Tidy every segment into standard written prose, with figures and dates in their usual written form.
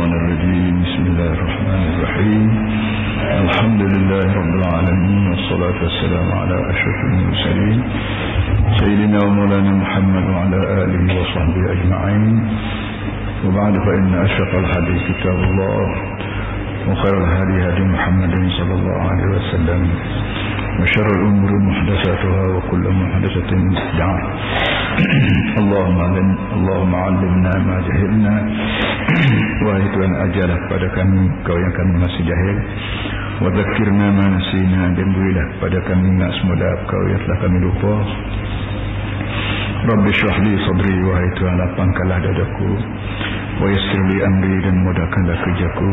الشيطان الرجيم بسم الله الرحمن الرحيم الحمد لله رب العالمين والصلاة والسلام على أشرف المرسلين سيدنا ومولانا محمد وعلى آله وصحبه أجمعين وبعد فإن أشرف الحديث كتاب الله وخير الهدي هدي محمد صلى الله عليه وسلم وشر الأمور محدثاتها وكل محدثة بدعة اللهم علمنا ما jahilna. Wahai Tuhan, ajarlah kepada kami kau yang kami masih jahil, wa dzakirna ma nasina, dan berilah kepada kami ingat semula kau yang telah kami lupa. Rabbi shrah li sadri, wahai Tuhan lapangkanlah dadaku, wa yassir li amri, dan mudahkanlah kerjaku,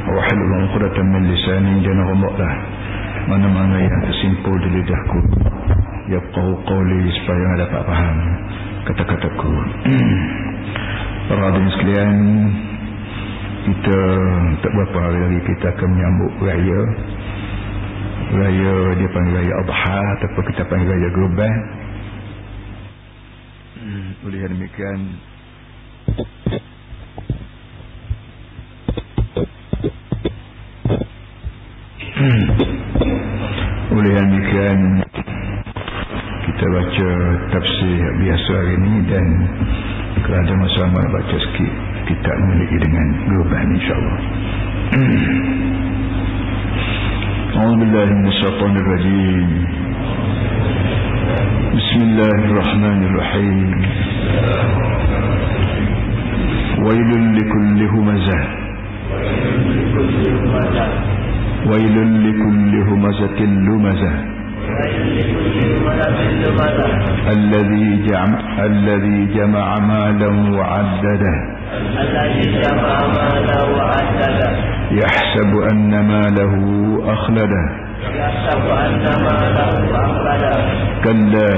wa hlul 'uqdatam min lisani, dan Allah mana-mana yang tersimpul di lidahku, yafqahu qawli, supaya dapat faham kata-kataku. Para hadirin sekalian, kita tak berapa hari lagi kita akan menyambut raya dia panggil raya Adha, ataupun kita panggil raya Kurban. Oleh demikian kita baca tafsir biasa hari ini, dan kalau ada masa baca sikit kita memiliki dengan Kurban insyaAllah. A'udzubillahi minasyaitonir rajim. Bismillahirrahmanirrahim. Wailul likulli humazah, wailul likulli humazatin lumazah, الذي جمع مالا وعدده يحسب أن ماله أخلده كلا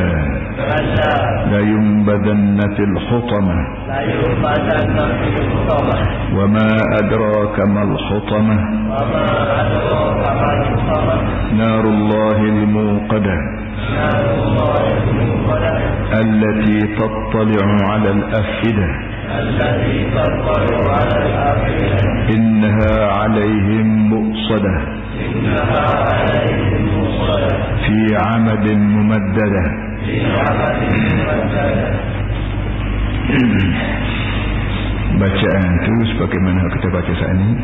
لينبذن في الحطمة وما أدراك ما الحطمة نار الله الموقدة التي تطلع على الأفئدة إنها عليهم مؤصدة في عمد ممددة. Bacaan itu sebagaimana kita baca saat ini,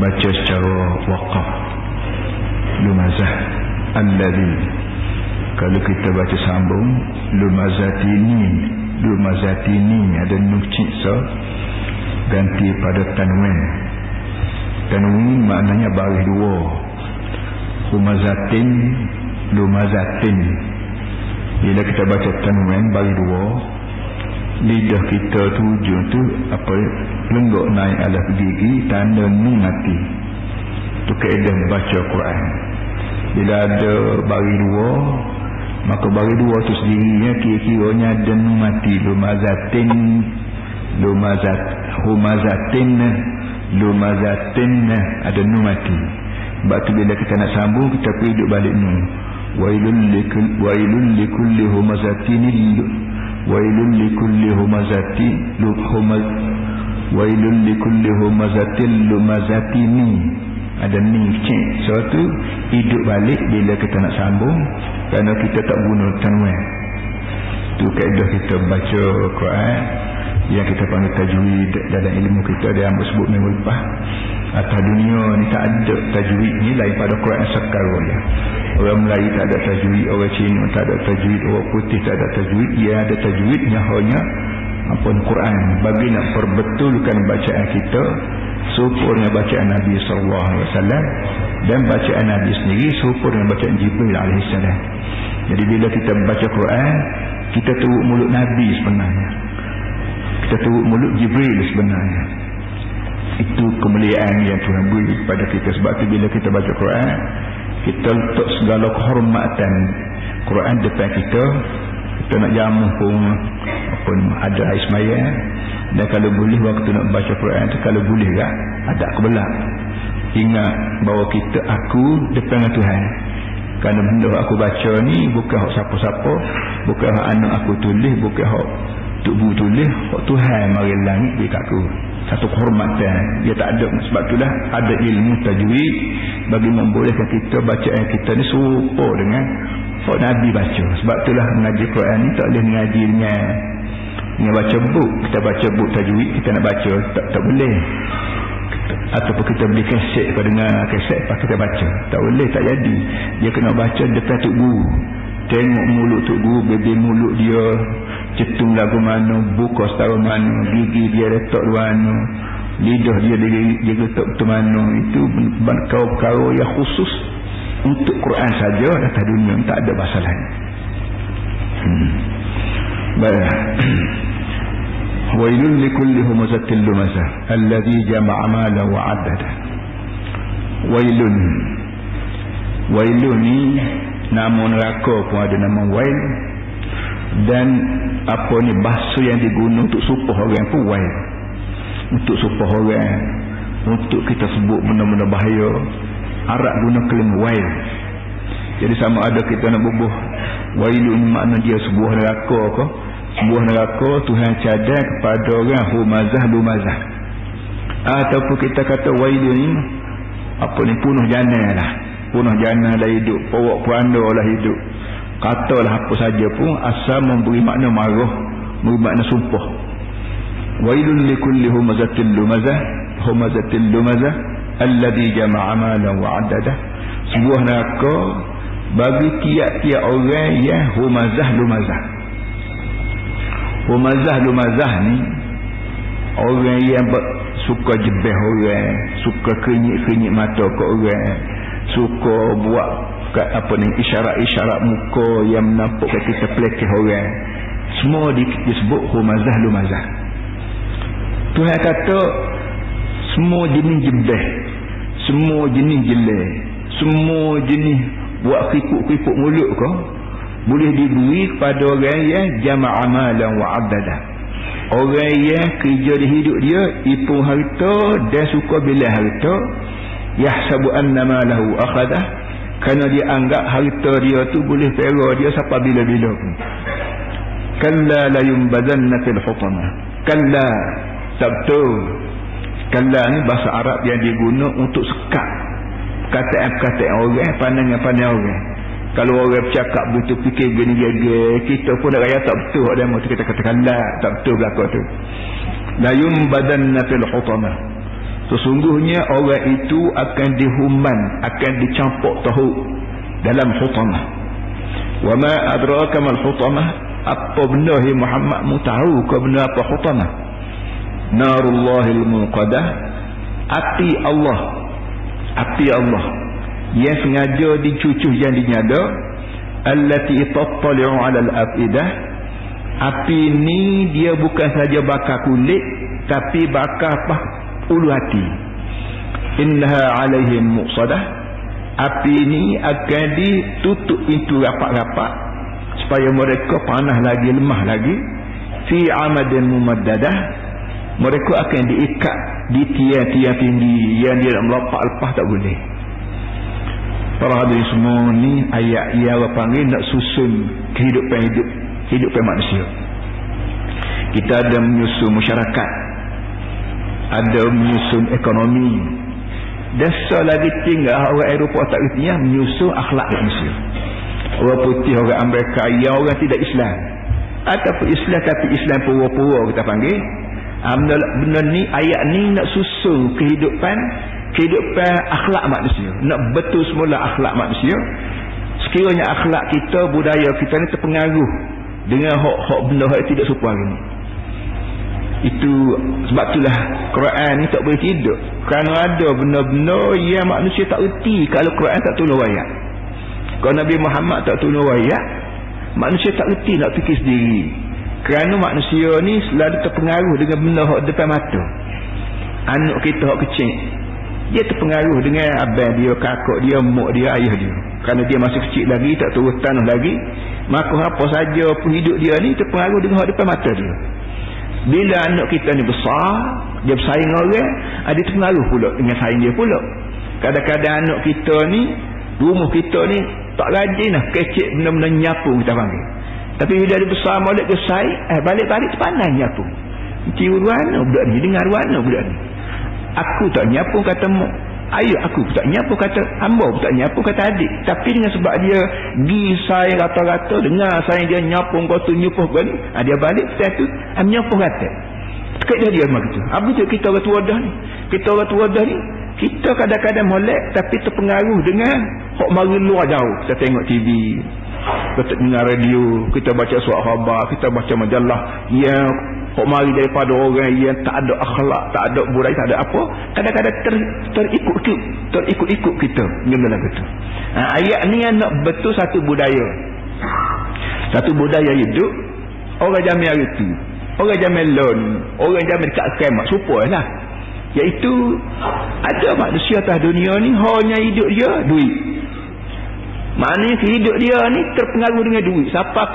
baca secara waqaf, lumazah alladhi. Kalau kita baca sambung, lumazatini ada nun ciksa ganti pada tanwin. Tanwin maknanya baris dua, humazatin, lumazatin. Bila kita baca tanwin baris dua, lidah kita tuju tu apa, lenggok naik alaf gigi, tanda nun mati. Itu kaedah baca Quran. Bila ada baris dua, maka baris dua tu sendirinya kira-kiranya ada nun mati. Humazatin ada nun mati. Sebab tu bila kita nak sambung, kita pergi duduk balik nun. Wailul likulli humazatin, wailul likulli humazatin lumazatini, ada ni cik. So tu hidup balik bila kita nak sambung, kerana kita tak guna tanwin. Tu kaedah kita baca Quran yang kita panggil tajwid dalam ilmu kita. Dia yang sebut minggu lepas, atas dunia ni tak ada tajwid ni lain pada Quran sekarang ya. Orang Melayu tak ada tajwid, orang Cina tak ada tajwid, orang putih tak ada tajwid. Ia ada tajwidnya hanya Quran. Bagi nak perbetulkan bacaan kita, serupa bacaan Nabi SAW, dan bacaan Nabi sendiri serupa dengan bacaan Jibril AS. Jadi bila kita baca Quran, kita turut mulut Nabi sebenarnya, kita turut mulut Jibril sebenarnya. Itu kemuliaan yang Tuhan beri kepada kita. Sebab tu bila kita baca Quran, kita letak segala kehormatan Quran depan kita. Kita nak jamu pun ada air sembahyang, dan kalau boleh waktu nak baca Quran tu, kalau boleh tak ada kebelah, ingat bahawa kita aku depan Tuhan. Kerana benda aku baca ni bukan hak siapa-siapa, bukan hak anak aku tulis, bukan hak tuk bu tulis, hak Tuhan mari langit bagi aku. satu kehormatan. Dia tak ada. Sebab itulah ada ilmu tajwid bagi membolehkan kita baca ayat kita ni serupa dengan Nabi baca. Sebab itulah mengaji Quran ni tak boleh mengaji dengan baca buk. Kita baca buk tajwid, kita nak baca tak boleh. Ataupun kita beli kaset, kita dengar kaset lepas kita baca, tak boleh, tak jadi. Dia kena baca depan tok guru, tengok mulut tok guru, bebel mulut dia cetung lagu mana, buka setara mana, gigi dia letak di mana, lidah dia letak betul mana. Itu perkara yang khusus untuk Quran saja. Atas dunia tak ada bahasa lain. Baik. Wailul likulli humazatil lumazah alladhi jama'a malan wa 'addada. Wailun ni nama neraka pun ada nama wail, dan apa ni bahasa yang digunakan untuk supah orang pun wail. Untuk supah orang, untuk kita sebut benda-benda bahaya, Arab guna kelima wail. Jadi sama ada kita nak bubuh wailun makna dia sebuah neraka ke, sebuah neraka Tuhan cadar kepada orang humazah lumazah, ataupun kita kata wailun ni apa ni, punuh jana lah, punuh jana lah hidup, powak puanda lah hidup, katalah apa saja pun asal memberi makna marah, memberi makna sumpah. Wailun likulli humazatil lumazah alladhi jama'a malan wa 'addada. Sebuah neraka bagi tiap-tiap orang yang humazah lumazah. Humazah lumazah ni orang yang suka jebeh orang, suka kenyit-kenyit mata ke orang, suka buat apa ni, isyarat-isyarat muka yang menampakkan kita pelekeh orang. Semua disebut humazah lumazah. Tuhan kata semua jenis jebeh, semua jenis jelek, semua jenis buat kripuk-kripuk mulut ke, boleh diberi kepada orang yang jama'a malan wa 'addada. Orang yang kerja di hidup dia ipung harta dan suka bila harta, yahsabu anna malahu akhadah, kerana dia anggap harta dia tu boleh pera dia sampai bila-bila pun. Kalla la yumbadanna fil hutama. Kalla, sabtu. Kalla ni bahasa Arab yang diguna untuk sekat perkataan orang, pandangan-pandangan orang. Kalau orang bercakap begitu, fikir gini-gini, kita pun nak raya tak betul ada mahu kita katakan tak betul belakang tu. La yumbadanna fil hutama. Sesungguhnya orang itu akan dihuman, akan dicampur tahu dalam hutama. Wa ma adraka mal hutama? Apa benda yang Muhammad mu tahu ke benda apa hutama? Narullahil muqadah, api Allah. Api Allah yang sengaja dicucuh yang dinyada, allati tattali'u 'alal afidah. Api ni dia bukan saja bakar kulit, tapi bakar apa? Ulu hati. Innaha 'alaihim muqsadah. Api ni akan ditutup pintu rapat-rapat supaya mereka panah lagi, lemah lagi. Fi 'amadin mumaddadah. Mereka akan diikat di tiang-tiang tinggi yang dia nak melompat lepas tak boleh. Para hadirin semua ni ayat yang Allah panggil nak susun kehidupan manusia. Kita ada menyusun masyarakat, ada menyusun ekonomi, dasa lagi tinggal orang Eropah tak kertinya menyusun akhlak manusia. Orang putih, orang Amerika, yang orang tidak Islam, ataupun Islam tapi Islam pura-pura kita panggil. Benda ni, ayat ni nak susun kehidupan akhlak manusia, nak betul semula akhlak manusia. Sekiranya akhlak kita, budaya kita ni terpengaruh dengan hak benda hak tidak serupa hari ni, itu sebab itulah Quran ni tak boleh tidur, kerana ada benda-benda yang manusia tak erti kalau Quran tak tulis ayat. Kalau Nabi Muhammad tak tulis ayat, manusia tak erti nak fikir sendiri. Kerana manusia ni selalu terpengaruh dengan benda hak depan mata. Anak kita hak kecil, dia terpengaruh dengan abang dia, kakak dia, mak dia, ayah dia. Kerana dia masih kecil lagi, tak turun tanah lagi, maka apa saja pun hidup dia ni terpengaruh dengan hak depan mata dia. Bila anak kita ni besar, dia bersaing orang, dia terpengaruh pula dengan saing dia pula. Kadang-kadang anak kita ni, rumah kita ni tak rajin lah kecik benda-benda nyapu kita panggil. Tapi bila dia besar balik dia saing, balik-balik pandai nyapu. Cium mana budak ni, dengar mana budak ni. Aku tak nyapung kata mak, ayah aku tak nyapung kata hamba, tak nyapung kata adik. Tapi dengan sebab dia gisai rata-rata, dengar saya dia nyapung kata nyupuh kan, dia balik satu nyapung kata. Dekat dia begitu. Apa tu kita orang tua dah ni? Kita orang tua dah ni, kita kadang-kadang molek tapi terpengaruh dengan hok mari luar jauh. Kita tengok TV, kita dengar radio, kita baca surat khabar, kita baca majalah yang hok mari daripada orang yang tak ada akhlak, tak ada budaya, tak ada apa. Kadang-kadang terikut-ikut kita dengan betul. Ayat ni nak betul satu budaya. Satu budaya hidup orang zaman hari tu. Orang zaman lon, orang zaman dekat kiamat supalah. Iaitu ada manusia atas dunia ni hanya hidup dia duit. Maknanya hidup dia ni terpengaruh dengan duit. Siapa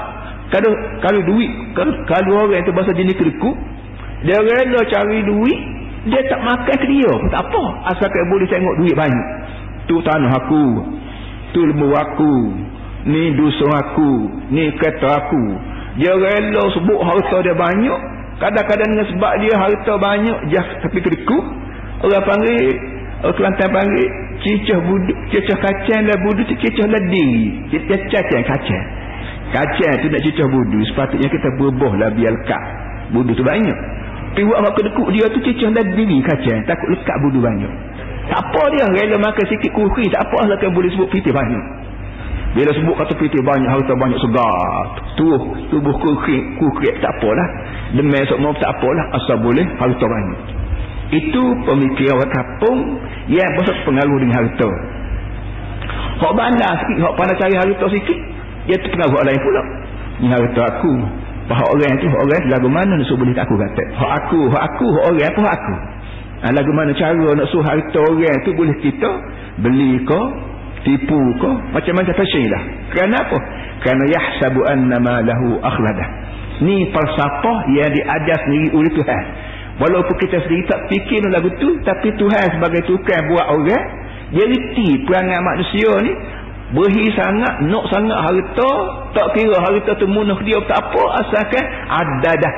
kalau duit, kalau orang tu bahasa jenis kerikuk, dia rela cari duit, dia tak makan ke dia pun tak apa, asalkan boleh tengok duit banyak. Tu tanah aku, tu lembu aku, ni dusun aku, ni kereta aku. Dia rela sebut harta dia banyak. Kadang-kadang dengan sebab dia harta banyak tapi kerikuk, orang panggil, Kelantan panggil cicah budu, cicah kacang lah budu tu cicah lah diri. Cicah kacang. Kacang tu nak cicah budu, sepatutnya kita berboh lah biar lekat. Budu tu banyak. Tapi buat mak kedekuk dia tu cicah lah diri kacang, takut lekat budu banyak. Tak apa dia rela makan sikit kuih, tak apa lah kan boleh sebut piti banyak. Bila sebut kata piti banyak, harta banyak segar, tubuh kuih tak apalah. Demam semua tak apalah, asal boleh harta banyak. Itu pemikiran orang kampung yang besar pengaruh dengan harta. Hak bandar sikit, hak pandai cari harta sikit, dia terpengaruh orang lain pula. Ni harta aku. Hak orang tu, hak orang lagu mana nak suruh boleh tak aku kata. Hak aku, hak orang apa hak aku. Lagu mana cara nak suruh harta orang tu boleh kita beli ke, tipu ke, macam-macam fashion lah. Kenapa? Kerana yahsabu annama lahu akhladah. Ni falsafah yang diajar sendiri oleh Tuhan. Walaupun kita sendiri tak fikir lagu tu, tapi Tuhan sebagai tukang buat orang, dia reti perangai manusia ni berhi sangat, nak sangat harta, tak kira harta tu munah dia tak apa, asalkan ada dah,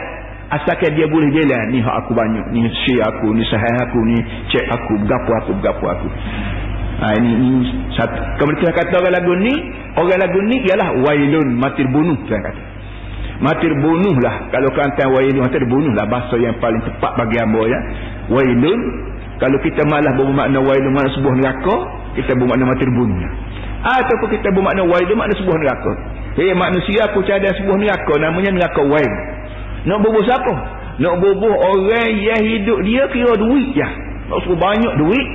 asalkan dia boleh jalan. Ni hak aku banyak, ni share aku, ni sahih aku, ni cek aku, bergapo aku. Ini satu. Kemudian kata orang lagu ni ialah wailun, mati bunuh. Tuhan kata mati bunuh lah. Kalau Kelantan wailun, mati bunuh lah bahasa yang paling tepat bagi hamba ya. Wailun, kalau kita malah bermakna wailun makna sebuah neraka, kita bermakna mati bunuh lah. Ataupun kita bermakna wailun makna sebuah neraka. Manusia aku cari sebuah neraka, namanya neraka wail. Nak bubuh siapa? Nak bubuh orang yang hidup dia kira duit ya. Nak suruh banyak duit.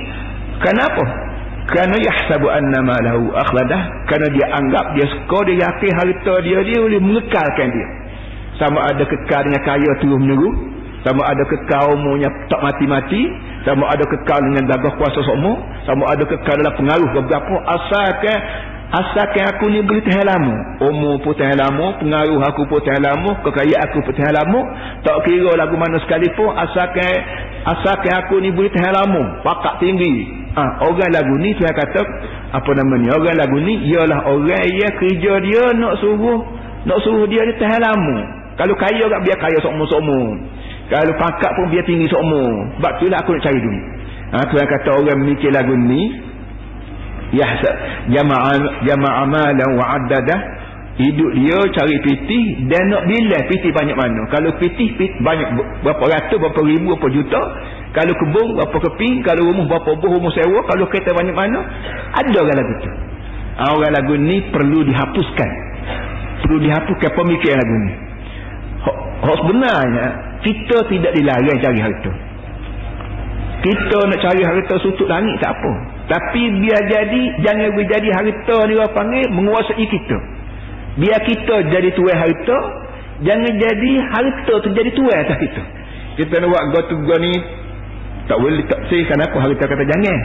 Kenapa? Kerana yahsabu annama lahu akhladah, kerana dia anggap, dia suka, dia yakin harta dia boleh mengekalkan dia. Sama ada kekal dengan kaya terus menerus, sama ada kekal umurnya tak mati-mati, sama ada kekal dengan gagah kuasa semua, sama ada kekal dalam pengaruh beberapa, asalkan aku ni boleh tahan lama. Umur pun tahan lama, pengaruh aku pun tahan lama, kekayaan aku pun tahan lama, tak kira lagu mana sekalipun, asalkan aku ni boleh tahan lama, pakat tinggi. Orang lagu ni saya kata apa nama ni, orang lagu ni ialah orang yang kerja dia nak suruh dia tahan lama. Kalau kaya tak biar kaya sokmo-sokmo, kalau pangkat pun biar tinggi sokmo. Sebab itulah aku nak cari duit. Tuan kata orang mikir lagu ni jama'a malan wa addadah, hidup dia cari pitih dan nak bilang pitih banyak mana. Kalau pitih banyak berapa ratus, berapa ribu, berapa juta. Kalau kebun berapa keping, kalau rumah berapa buah rumah sewa, kalau kereta banyak mana. Ada orang lagu tu. Orang lagu ni perlu dihapuskan. Perlu dihapuskan pemikiran lagu ni. Sebenarnya kita tidak dilarang cari harta. Kita nak cari harta sutut langit tak apa. Tapi biar jadi, jangan berjadi harta ni orang panggil menguasai kita. Biar kita jadi tuan harta, jangan jadi harta tu jadi tuan atas kita. Kita nak buat go ni tak boleh tak say kenapa harta kata jangan.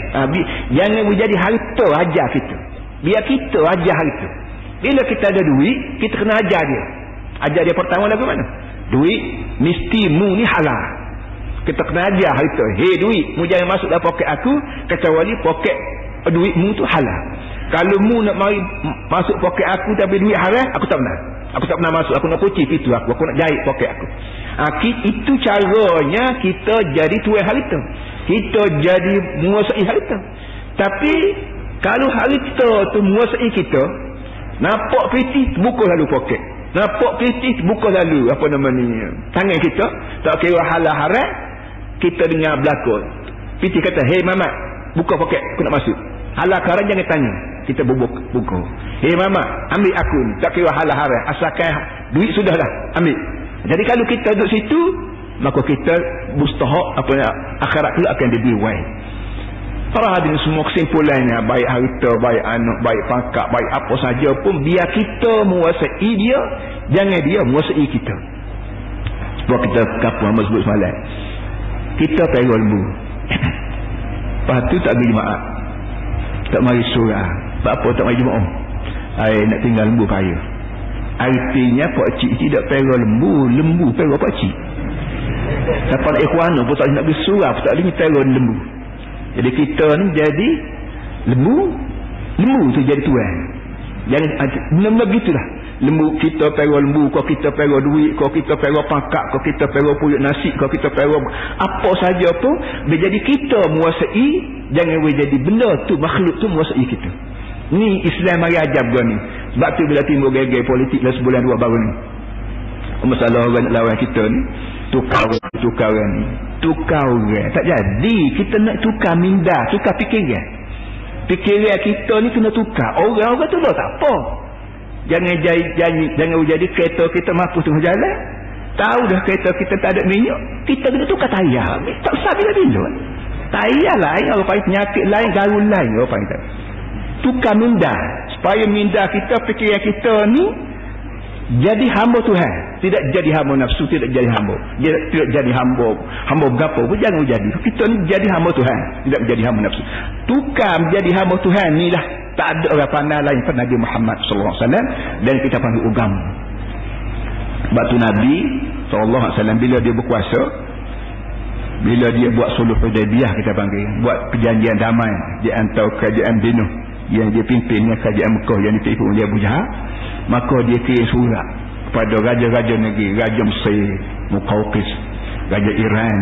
Jangan menjadi harta ajar kita. Biar kita ajar harta. Bila kita ada duit, kita kena ajar dia. Ajar dia pertama lagu mana? Duit mesti mu ni halal. Kita kena ajar harta. Hey duit, mu jangan masuk dalam poket aku kecuali poket duit mu tu halal. Kalau mu nak mari masuk poket aku tapi duit haram, aku tak pernah. Aku tak pernah masuk. Aku nak kunci pintu aku nak jahit poket aku. Itu caranya kita jadi tuan harta. Kita jadi menguasai harta. Tapi kalau harta tu menguasai kita, nampak piti buka lalu poket. Nampak piti buka lalu apa nama ni tangan kita, tak kira halal haram, kita dengar belakon. Piti kata, "Hei mamat, buka poket, aku nak masuk." Halal haram jangan tanya. Kita buka. "Hei mamat, ambil akun, tak kira halal haram, asalkan duit sudahlah, ambil." Jadi kalau kita duduk situ, maka kita mustahak apa akhirat itu akan diberi wai. Para hadirin semua, kesimpulannya, baik harta, baik anak, baik pangkat, baik apa saja pun, biar kita menguasai dia, jangan dia menguasai kita. Sebab kita kapal Muhammad sebut semalam, kita pergi lembu. Lepas tu tak pergi jemaah, tak mari surah. Sebab apa tak mari jemaah? Nak tinggal lembu payah. Artinya pakcik tidak pergi lembu pergi pakcik. Siapa ikhwan pun tak nak pergi surah, pun tak boleh pergi lembu. Jadi kita ni jadi lembu tu jadi tuan. Jangan benda begitulah. Lembu kita pergi lembu, kau kita pergi duit, kau kita pergi pangkat, kau kita pergi puyuk nasi, kau kita pergi apa saja pun, menjadi kita menguasai, jangan jadi benda tu, makhluk tu menguasai kita. Ni Islam mari ajar gua ni. Sebab tu bila timbul geger politik dalam sebulan dua baru ni, masalah orang nak lawan kita ni, tukar ni, tukar orang tak jadi. Kita nak tukar minda, tukar fikiran kita ni kena tukar. Orang tu dah tak apa. Jangan jadi kereta kita mampu tengah jalan, tahu dah kereta kita tak ada minyak, kita kena tukar tayar. Tak usah bila-bila tayar lain, orang panggil penyakit lain, garun lain, orang panggil tukar minda, supaya minda kita, fikiran kita ni jadi hamba Tuhan, tidak jadi hamba nafsu, tidak jadi hamba, tidak jadi hamba berapa pun jangan jadi. Kita ni jadi hamba Tuhan, tidak menjadi hamba nafsu. Tukar menjadi hamba Tuhan ni lah, tak ada orang pandai lain pada Nabi Muhammad SAW, dan kita panggil agama. Sebab tu Nabi SAW bila dia berkuasa, bila dia buat sulh Hudaibiyah, kita panggil, buat perjanjian damai di antara kerajaan Binu yang dia pimpin dengan kerajaan Mekah yang dipimpin oleh Abu Jahal, maka dia kirim surat kepada raja-raja negeri, Raja Mesir, Muqawqis, Raja Iran,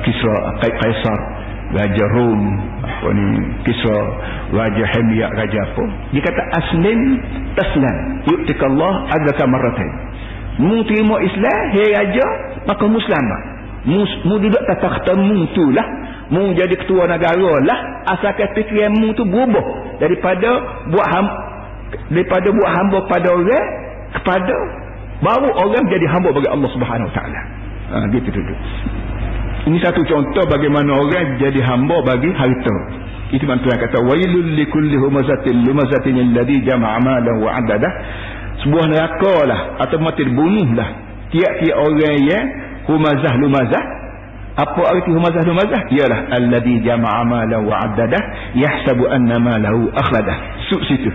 Kisra Kaisar, Raja Rom, Kisra, Raja Himyar, Raja apa. Dia kata, "Aslim taslam, yu'tikallah azaka marratain." Mu terima Islam, hei raja, maka muslimah. Mu duduk atas takhta mu tu lah, mu jadi ketua negara lah, asalkan fikiran mu tu berubah daripada buat hamba pada orang kepada baru orang jadi hamba bagi Allah Subhanahu Wa Taala. Gitu duduk. Ini satu contoh bagaimana orang jadi hamba bagi harta. Itu mantu yang kata, "Wailul likulli humazatin lumazatin alladhi jama'a malan wa 'addadah." Sebuah neraka lah, atau mati dibunuhlah tiap-tiap orang yang humazah lumazah. Apa arti humazah lumazah? Ialah alladhi jama'a malan wa 'addadah yahsabu anna malahu akhladah. Situ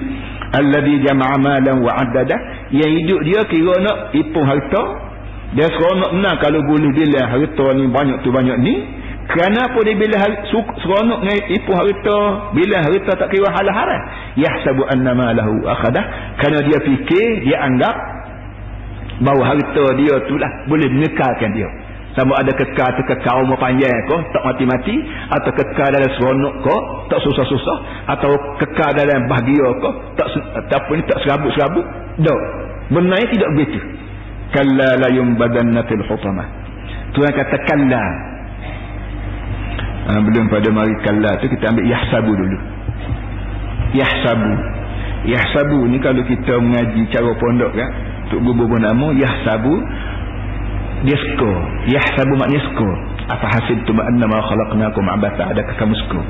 alladhi jama'a malan wa 'addadah, yang hidup dia kira nak ipung harta, dia seronok menang kalau boleh bilang harta ni banyak tu banyak ni. Kenapa dia bila seronok dengan ipung harta, bila harta tak kira halal haram? Yahsabu anna malahu akhladah, kerana dia fikir, dia anggap bahawa harta dia tu lah boleh mengekalkan dia. Sama ada kekal umur panjang kau, tak mati-mati, atau kekal dalam seronok kau, tak susah-susah, atau kekal dalam bahagia kau, tak serabut-serabut. Tak. Benarnya tidak begitu. Kalla la yumbadanna fil hutamah. Tuhan kata kalla. Belum pada mari kalla tu kita ambil yahsabu dulu. Yahsabu ni kalau kita mengaji cara pondok kan, untuk guru nama yahsabu, dia skor. Yahsabu maknanya skor. Apa hasibtum annama khalaqnakum abatha, adakah kamu skor?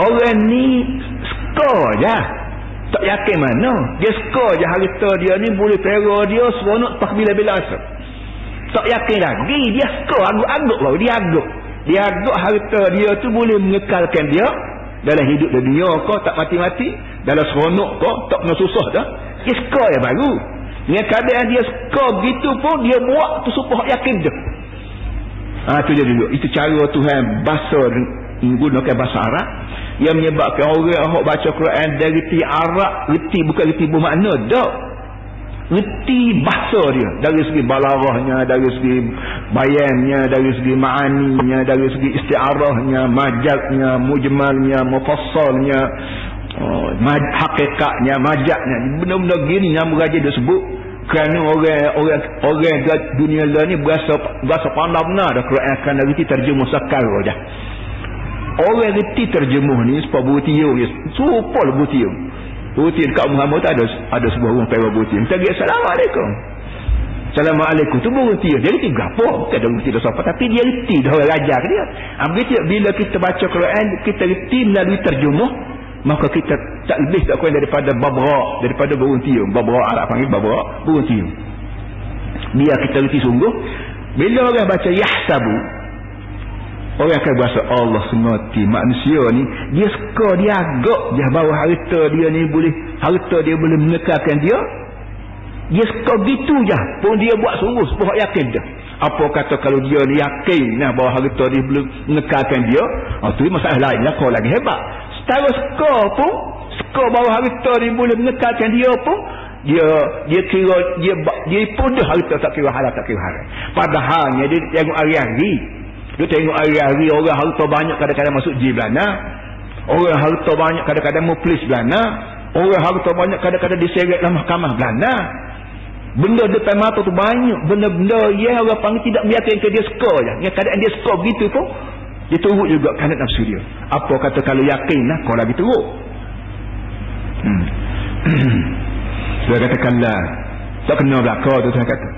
Orang ni skor je, tak yakin mana dia skor je harta dia ni boleh pera dia seronok tak bila-bila asal. Tak yakin lagi, dia skor agak-agak baru dia agak harta dia tu boleh mengekalkan dia dalam hidup dunia kau, tak mati-mati, dalam seronok kau, tak kena susah dah. Dia skor je baru. Dengan keadaan dia skor begitu pun dia buat tu supaya yakin dah. Tu dia dulu. Itu cara Tuhan bahasa, menggunakan bahasa Arab yang menyebabkan orang yang baca Quran dari reti Arab, reti bukan reti bermakna dak. Reti bahasa dia dari segi balarahnya, dari segi bayannya, dari segi ma'aninya, dari segi isti'arahnya, majaznya, mujmalnya, mufassalnya, hakikatnya, majaznya. Benda-benda gini yang meraja dia sebut kerana orang dunia lain ni berasa pandai benar dah Quran akan reti terjemuh sakal dah. Orang reti terjemuh ni sebab butiung ni supaya butiung Buti dekat Muhammad ada sebuah orang pewa buti. Kita kata Assalamualaikum. Assalamualaikum tu buti. Dia reti berapa? Bukan ada buti dah siapa. Tapi dia reti dah orang ajar dia. Bila kita baca Quran, kita reti melalui terjemuh, maka kita tak lebih tak kurang daripada babrak, daripada burung tiung. Babrak Arab panggil babrak, burung tiung. Biar kita reti sungguh. Bila orang baca yahsabu, orang akan berasa Allah semati manusia ni dia suka, dia agak je bahawa harta dia ni boleh, harta dia boleh menekalkan dia suka gitu je pun dia buat sungguh sebab yakin dah. Apa kata kalau dia ni yakin nah bahawa harta dia boleh menekalkan dia, tu masalah lain lah, kau lagi hebat. Setara suka pun, suka bahawa harta dia boleh menekalkan dia pun, dia kira dia pun dah harta tak kira halal tak kira haram. Padahalnya dia tengok hari-hari. Dia tengok hari-hari orang harta banyak kadang-kadang masuk jil belana. Orang harta banyak kadang-kadang muflis belana. Orang harta banyak kadang-kadang diseret dalam mahkamah belana. Benda depan mata tu banyak. Benda-benda yang orang panggil tidak meyakinkan dia suka je. Yang keadaan dia suka begitu pun, dia turut juga kerana nafsu dia. Apa kata kalau yakin lah, kau lagi turut. Saya katakan lah, tak kena belakang tu saya kata.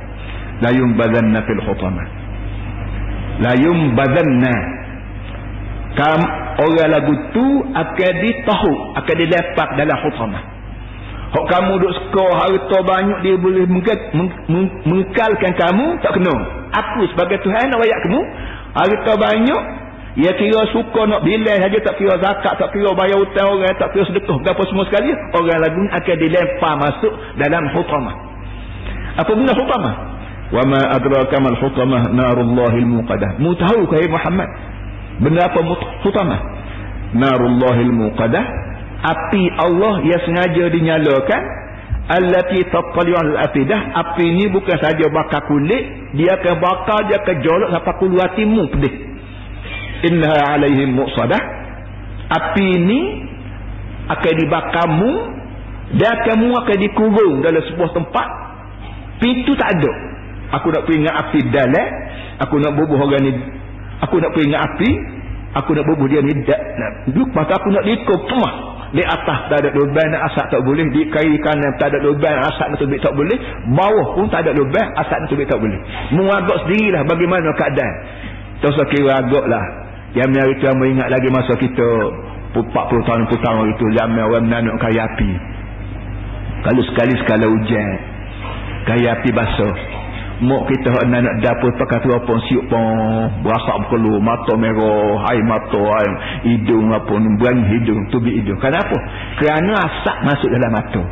La yumbazanna fil hutamah. La yumbazanna. Orang lagu tu akan ditahu, akan dilepak dalam hutamah. Hak kamu duk suka harta banyak dia boleh mengekalkan kamu, tak kena. Aku sebagai Tuhan nak rakyat kamu harta banyak, ia kira suka nak bilai saja, tak kira zakat, tak kira bayar hutang orang, tak kira sedekah, apa semua sekali, orang lagu akan dilempar masuk dalam hutamah. Apa benda hutamah? Wa ma adraka mal hutamah narullahil muqadah. Mu tahu ke Muhammad benda apa hutamah? Narullahil muqadah, api Allah yang sengaja dinyalakan, allati tattali'ul afidah. Api ni bukan saja bakar kulit, dia akan bakar, dia akan jolok sampai keluar hatimu pedih. Innaha alaihim muqsadah. Api ni akan dibakarmu dan kamu akan dikurung dalam sebuah tempat, pintu tak ada. Aku nak peringat api dalam, aku nak bubuh orang ni, aku nak peringat api, aku nak bubuh dia ni duduk, maka aku nak diikut pemah. Di atas tak ada lubang, asap tak boleh. Di kiri kanan tak ada lubang, asap nak tubik tak boleh. Bawah pun tak ada lubang, asap nak tubik tak boleh. Mengagak sendirilah bagaimana keadaan. Tak usah kira agak lah. Yang hari itu yang ingat lagi masa kita 40 tahun itu, lama orang menanuk kaya api. Kalau sekali-sekala hujan, kaya api basah, mak kita nak dapur pakai tu apa siup pun berasak berkeluar, mata merah, air mata, air hidung apa, berani hidung, tubik hidung. Kenapa? Kerana asap masuk dalam mata,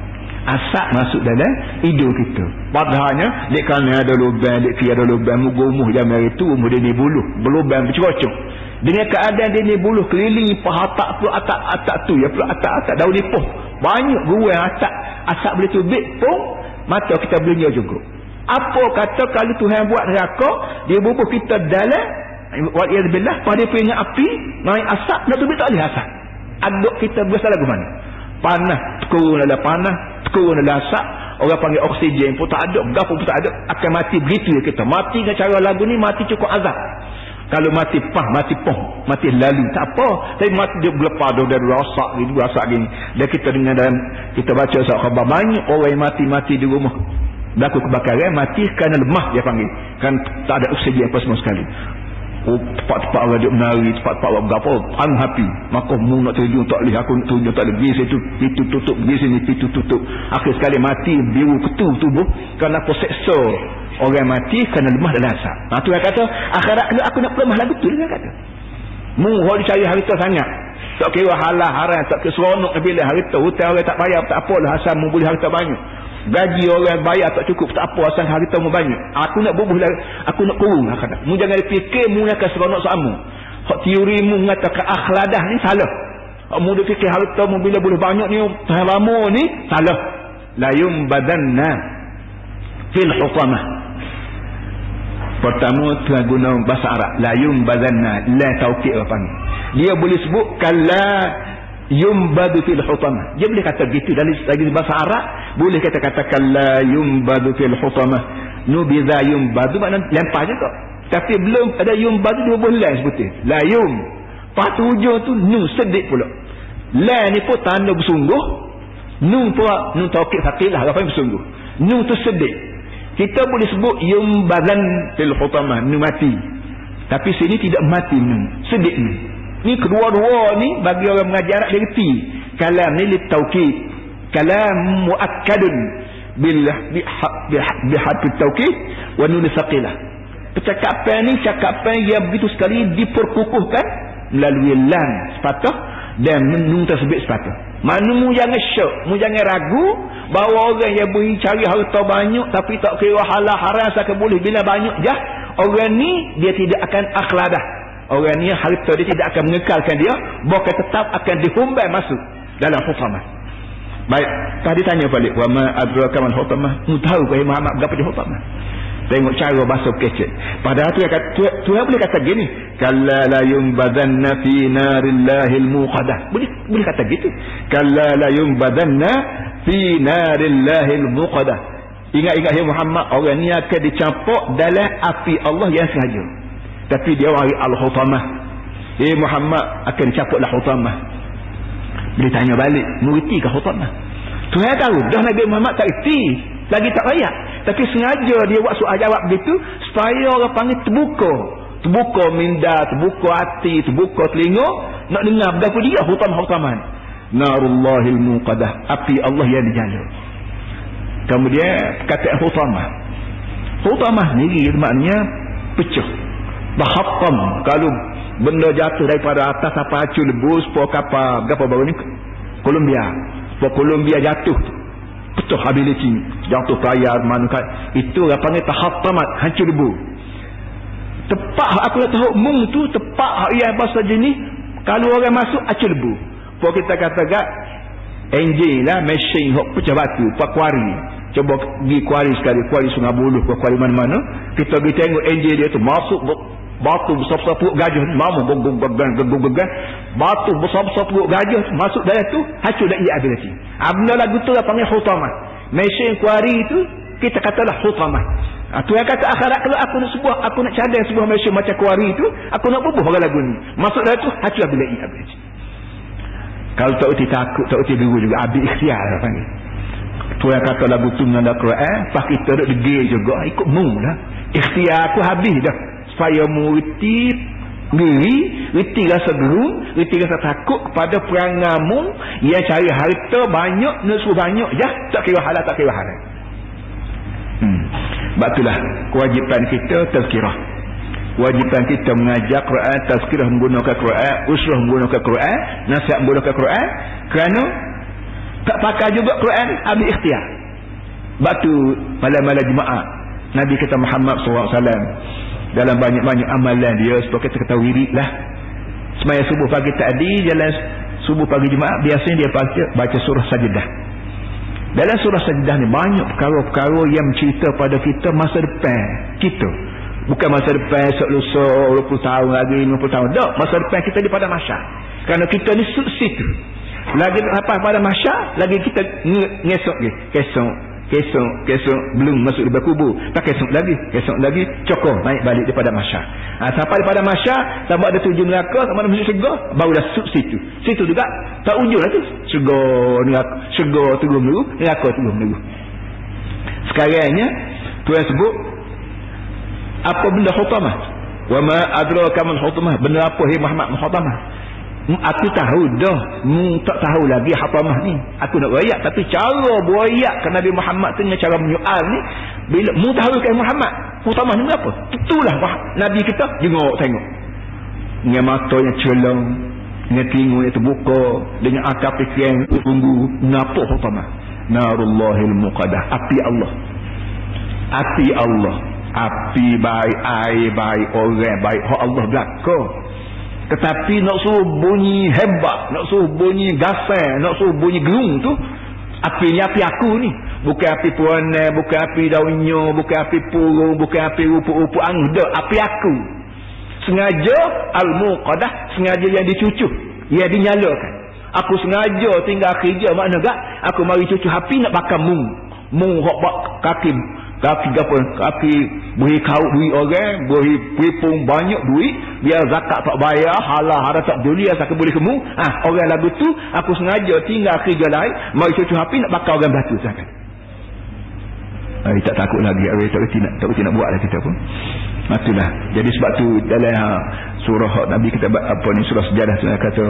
asap masuk dalam hidung kita. Padahalnya dek kerana ada lubang, dek kira ada lubang, muka jam hari tu umur dia ni buluh, berlubang bercocok. Dengan keadaan dia ni buluh keliling pahatak tu, atak tu ya, pula atak daun lipoh banyak guang asap boleh tubik pun mata kita belinya juga. Apa kata kalau Tuhan buat neraka, dia bubuh kita dalam wa'iyadzubillah, pada peringat api, naik asap, nak tubik tak boleh asap. Aduk kita berasa lagu mana? Panas, turun dalam panas, turun dalam asap, orang panggil oksigen pun tak ada, gap pun tak ada, akan mati begitu ya kita. Mati dengan cara lagu ni, mati cukup azab. Kalau mati mati lalu tak apa, tapi mati dia berlepas dari rasak gini. Dan kita dengar dalam, kita baca sahabat banyak orang yang mati di rumah berlaku kebakaran, mati kerana lemah dia panggil, kan tak ada oksigen apa semua sekali. Tempat-tempat orang duduk menari, tempat-tempat orang berapa anu happy, maka mu nak terjun tak boleh, aku nak terjun tak boleh, pergi situ, pintu tutup, pergi sini, pintu tutup, akhir sekali mati biru ketu tubuh kerana seksa. Orang mati kerana lemah dalam asap. Tu yang kata akhirat aku nak lemah lagu tu, dia kata mu hok dicari harta sangat, tak kira halal haram, tak kira seronok bila harta, hutang orang tak bayar tak apalah, asal mu boleh harta banyak, gaji orang bayar tak cukup tak apa, asal harta mu banyak, aku nak bubuh, aku nak kurung. Kata mu jangan fikir mu akan seronok sama. Hak teori mu mengatakan akhladah ni salah. Mu dia fikir harta mu bila boleh banyak ni tahan lama ni salah. La yumbadanna fil hutamah. Pertama Tuhan guna bahasa Arab, la yumbazanna, la taukid apa ni. Dia boleh sebut kalla yumbadu fil hutamah. Dia boleh kata gitu dari segi bahasa Arab, boleh kata-kata kalla yumbadu fil hutamah. Nubiza yumbadu maknanya lempar juga. Tapi belum ada yumbadu dia boleh sebutin. La yum. Pas hujung tu nun sedih pula. La ni pun tanda bersungguh. Nun pula nun taukid fakilah apa yang bersungguh. Nun tu sedih. Kita boleh sebut yumbazan fil hutamah, nun mati. Tapi sini tidak mati nun, sedih nun. Ni kedua-dua ni bagi orang mengajar dia reti. Kalam ni litaukid. Kalam muakkadun bil bihadfi taukid wa nun saqilah. Percakapan ni cakapan yang begitu sekali diperkukuhkan melalui lam sepatah dan nun tersebut sepatah. Maknanya jangan syok, jangan ragu bahawa orang yang boleh cari harta banyak tapi tak kira halal haram sakit boleh bila banyak jah, orang ni dia tidak akan akhladah. Orang ni harta dia tidak akan mengekalkan dia, bahkan tetap akan dihumbai masuk dalam hutamah. Baik, tadi tanya balik, wa ma adraka man hutamah? Tahu ke Muhammad berapa dia hutamah? Tengok cara bahasa kecil. Padahal Tuhan boleh kata gini, kalla la yumbadanna fi narillahil muqadah. Boleh kata gitu. Kalla la yumbadanna fi narillahil muqadah. Ingat-ingat ya Muhammad, orang ni akan dicampur dalam api Allah yang sengaja. Tapi dia wari al-hutamah. Muhammad akan dicampur dalam hutamah. Boleh tanya balik, mengerti ke hutamah? Tuhan tahu dah Nabi Muhammad tak erti, lagi tak layak. Tapi sengaja dia buat soal jawab begitu supaya orang panggil terbuka minda, terbuka hati, terbuka telinga nak dengar berapa dia hutamah-hutaman. Narullahil muqadah, api Allah yang dijala. Kemudian kata hutamah. Hutamah ni maknanya pecah. Bahatam, kalau benda jatuh daripada atas apa acul bus po kapal berapa baru ni Columbia jatuh, pecah ability, jatuh ke air mana itu orang panggil tahattamat, hancur debu. Tepat aku nak tahu mung tu tepat yang bahasa jenis kalau orang masuk acul debu. Apa kita kata gak enjin lah mesin hok pecah batu pak kuari. Coba pergi kuari sekali, kuari Sungai Buloh, kuari mana-mana, kita pergi tengok enjin dia tu masuk batu besar-besar perut gajah ni mamu gegang batu besar-besar perut gajah masuk dalam tu hancur dah ia ability. Benda lagu tu lah panggil hutamah. Mesin kuari tu kita katalah hutamah. Tu yang kata akhirat kalau aku nak sebuah, aku nak cadang sebuah mesin macam kuari tu, aku nak bubuh orang lagu ni masuk dalam tu hancur ability. Kalau tak uti takut, tak uti biru juga, habis ikhtiar lah panggil. Tu yang kata lagu tu menanda Quran, pas kita duduk degil juga ikut mu lah, ikhtiar aku habis dah supaya mereti diri, reti rasa gerung, reti rasa takut kepada perangamu yang cari harta banyak, nafsu banyak je, tak kira halal tak kira haram. Sebab itulah kewajipan kita tazkirah. Kewajipan kita mengajar Quran, tazkirah menggunakan Quran, usrah menggunakan Quran, nasihat menggunakan Quran, kerana tak pakai juga Quran ambil ikhtiar. Sebab tu pada malam Jumaat Nabi kita Muhammad SAW dalam banyak-banyak amalan dia supaya kita kata wirid lah. Semaya subuh pagi tadi, jalan subuh pagi Jumaat, biasanya dia baca surah Sajdah. Dalam surah Sajdah ni banyak perkara-perkara yang mencerita pada kita masa depan kita. Bukan masa depan esok lusa 20 tahun lagi, 50 tahun. Tak, masa depan kita di pada masyar. Kerana kita ni situ. Lagi lepas pada masyar, lagi kita ngesok lagi. Kesok belum masuk di kubur, tak kesok lagi cokor naik balik daripada masyar. Sampai daripada masyar, sama ada tujuh neraka, sama ada masuk syurga, baru dah situ juga tak ujung lah tu, syurga neraka, syurga tunggu menunggu, neraka tunggu menunggu. Sekarangnya Tuhan sebut apa benda hutamah. Wa ma adraka man hutamah, benda apa Muhammad hutamah? Aku tahu dah, tak tahu lagi hatamah ni. Aku nak royak, tapi cara beroyak ke Nabi Muhammad tu dengan cara menyoal ni, bila mu tahu ke Muhammad hatamah ni apa? Itulah Nabi kita jengok tengok. Dengan mata yang celang, dengan telinga yang terbuka, dengan akal fikiran tunggu, ngapa hatamah? Narullahil muqadah, api Allah. Api Allah. Api baik, air baik, orang baik, hak Allah belakang. Tetapi nak suruh bunyi hebat, nak suruh bunyi gasai, nak suruh bunyi gerung tu, api ni api aku ni. bukan api puana, bukan api daunnya, bukan api purung, bukan api rupa-rupa angda, api aku. Sengaja al-muqadah, sengaja yang dicucuk, yang dinyalakan. Aku sengaja tinggal kerja, makna tak? Aku mari cucuk api nak bakar mung hok kaki gapo, kaki beri kau duit orang, beri pun banyak duit, biar zakat tak bayar, halal haram tak peduli, asal boleh kemu. Orang lagu tu aku sengaja tinggal kerja lain, mari cucuk api nak bakar orang batu zakat. Tak takut lagi, tak reti nak buat lah kita pun. Itulah. Jadi sebab tu dalam surah Nabi kita apa ni, surah Sejadah tu kata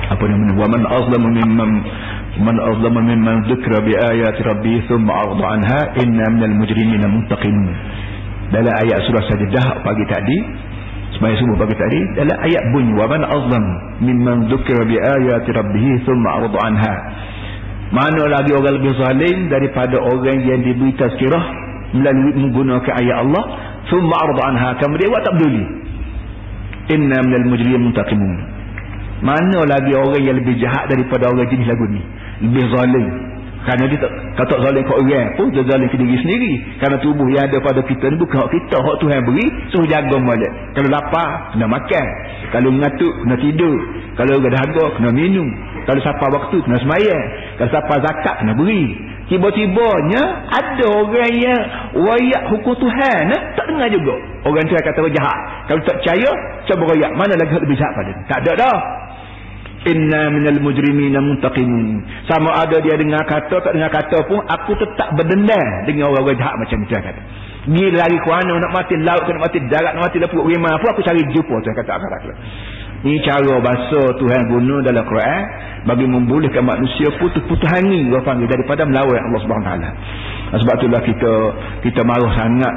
apa namanya, wa man azlamu mimman dzukira bi ayati rabbih thumma a'rada anha inna minal mujrimina muntaqimun. Dalam ayat surah Sajdah pagi tadi, semaya subuh pagi tadi, dalam ayat bunyi wa man azlamu mimman dzukira bi ayati rabbih thumma a'rada anha. Mana lagi orang lebih zalim daripada orang yang diberi tazkirah melalui menggunakan ayat Allah, thumma a'rada anha, kemudian dia tak peduli. Inna minal mujrimina muntaqimun. Mana lagi orang yang lebih jahat daripada orang jenis lagu ni, lebih zalim. Kerana dia tak zalim ke orang pun, dia zalim ke diri sendiri. Kerana tubuh yang ada pada kita ni bukan hak kita, hak Tuhan beri, suruh jaga molek. Kalau lapar kena makan, kalau mengatuk kena tidur, kalau dahaga kena minum, kalau siapa waktu kena sembahyang, kalau siapa zakat kena beri. Tiba-tibanya ada orang yang wayak hukum Tuhan, tak dengar juga. Orang tu kata orang jahat. Kalau tak percaya, cuba wayak. Mana lagi lebih jahat pada dia? Tak ada dah. Inna minal mujrimina muntaqimun. Sama ada dia dengar kata, tak dengar kata pun, aku tetap berdendam dengan orang-orang jahat macam dia kata. Dia lari ke mana, nak mati laut, nak mati darat, nak mati lepuk rimah pun, aku cari jumpa tu kata akhirat. Ini cara bahasa Tuhan guna dalam Quran bagi membolehkan manusia putus angin, orang panggil, daripada melawan Allah Subhanahu Taala. Sebab itulah kita marah sangat.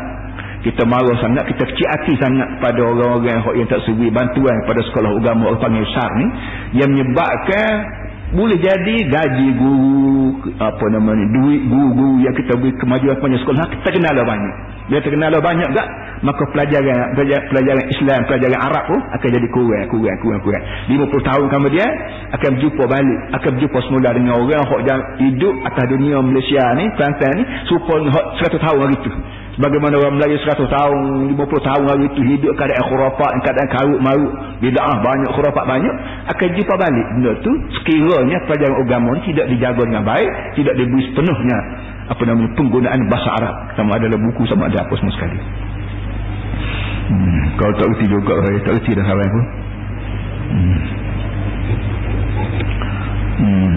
Kita marah sangat, kita kecil hati sangat pada orang-orang yang tak suri bantuan pada sekolah agama orang panggil SAR ni, yang menyebabkan boleh jadi gaji guru, apa namanya, duit guru yang kita beri kemajuan pada sekolah kita kenal banyak. Bila terkenal banyak tak, maka pelajaran Islam, pelajaran Arab pun akan jadi kurang. 50 tahun kemudian akan berjumpa balik, akan berjumpa semula dengan orang yang hidup atas dunia Malaysia ni, Kelantan ni, serupa 100 tahun hari tu. Bagaimana orang Melayu 100 tahun, 50 tahun hari itu hidup keadaan khurafat, keadaan karut-marut, bid'ah banyak, khurafat banyak, akan jumpa balik benda tu sekiranya pelajaran agama ni tidak dijaga dengan baik, tidak diberi sepenuhnya apa namanya penggunaan bahasa Arab, sama ada dalam buku, sama ada apa semua sekali. Kalau tak reti juga, tak reti dah haram pun.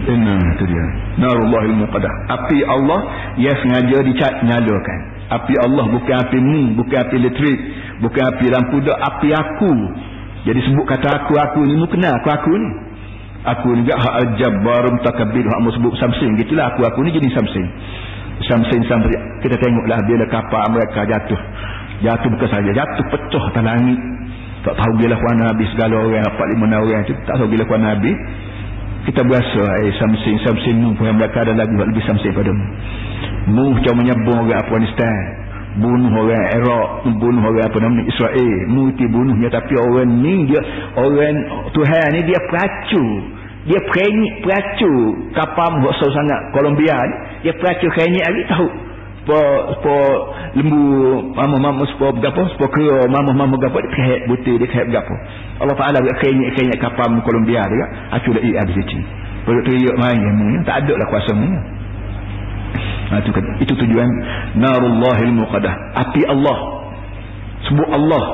Inna itu dia narullahil muqadah, api Allah yang sengaja nyalakan. Api Allah bukan api bukan api elektrik, bukan api lampu dak, api aku. Jadi sebut kata aku ni, mu kenal aku ni. Aku ni gak hak al-jabbar mutakabbir, hak mu sebut Samsing, gitulah aku ni jenis Samsing sampai kita tengoklah bila kapal mereka jatuh bukan saja jatuh, pecah atas langit. Tak tahu bila kuana habis segala orang 4-5 orang tu, tak tahu bila kuana habis. Kita berasa Samsing mu pun mereka ada lagu lebih Samsing pada mu macam menyebung orang Afghanistan, bunuh orang Iraq, bunuh orang apa namanya Israel, mu itu bunuhnya. Tapi orang ni dia, orang Tuhan ni dia peracu, dia peracu kapal besar sangat Colombia ni, dia peracu kenyek lagi tahu po lembu mama sepo gapo, sepo kera mama gapo, dia kehek butir, dia kehek gapo. Allah Taala buat kenyek kapal Colombia dia aku dah habis itu. Perlu teriak main mu, tak ada lah kuasa mu. Itu tujuan narullahil muqadah, api Allah. Sebut Allah,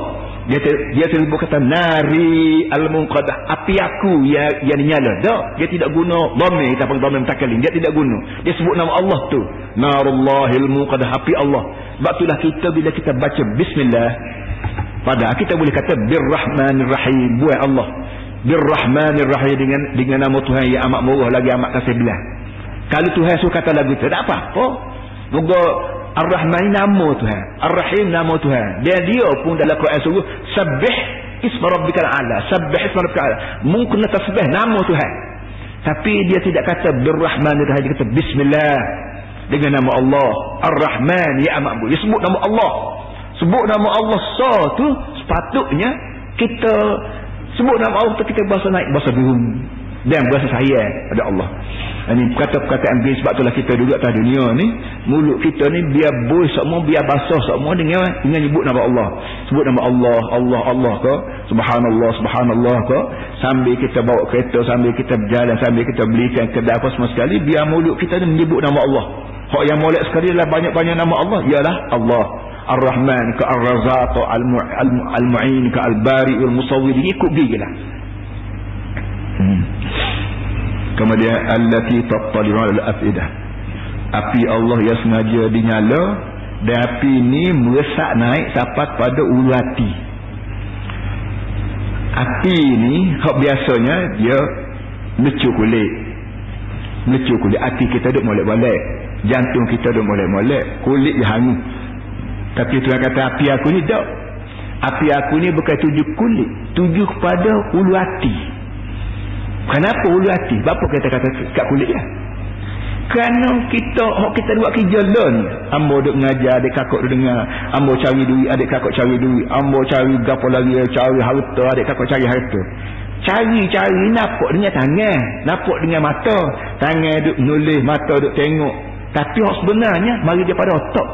dia sebut kata nari al-munqadah, api aku yang nyala. Tak, dia tidak guna dhamir, kita panggil dhamir mutakalim, dia tidak guna. Dia sebut nama Allah tu, narullahil muqadah, api Allah. Sebab itulah kita bila kita baca bismillah, padahal kita boleh kata birrahmanirrahim, buat Allah birrahmanirrahim dengan nama Tuhan yang amat murah lagi amat kasih belah. Kalau Tuhan suruh kata lagu tu, tak apa-apa. Moga Ar-Rahman nama Tuhan, Ar-Rahim nama Tuhan. Dia pun dalam Quran suruh sabbih isma rabbikal a'la, sabbih isma rabbikal a'la. Mungkin tasbih nama Tuhan. Tapi dia tidak kata birrahmanirrahim, dia kata bismillah dengan nama Allah. Ar-Rahman ya amat murah. Dia sebut nama Allah. Sebut nama Allah tu sepatutnya kita sebut nama Allah tu kita bahasa naik bahasa burung. dan berasa sayang pada Allah. Ini perkataan begini, sebab itulah kita duduk atas dunia ni, mulut kita ni biar boy semua, biar basah semua dengan nyebut nama Allah. Sebut nama Allah, Allah, Allah ke, subhanallah, subhanallah ke, sambil kita bawa kereta, sambil kita berjalan, sambil kita belikan kedai apa semua sekali, biar mulut kita ni menyebut nama Allah. Hak yang molek sekali adalah banyak-banyak nama Allah, ialah Allah. Ar-Rahman ke Ar-Razaq, Al-Mu'in ke Al-Bari, Al-Musawwir, ikut gigilah. Kemudian allati tattali'u 'ala al-afidah, api Allah yang sengaja dinyala, dan api ni meresap naik sampai pada ulu hati. Api ni hak biasanya dia mecuk kulit, hati kita duk molek-molek, jantung kita duk molek-molek, kulit dia hangus. Tapi Tuhan kata api aku ni tak, api aku ni bukan tuju kulit, tuju kepada ulu hati. Kenapa ulu hati? Bapa kita kata kat kulit dia? Kerana kita buat kerja lah ni. Ambo duk mengajar, adik kakak duk dengar. Ambo cari duit, adik kakak cari duit. Ambo cari gapo lagi, cari harta, adik kakak cari harta. Cari, nampak dengan tangan, nampak dengan mata. Tangan duk nulis, mata duk tengok. Tapi sebenarnya mari daripada otak.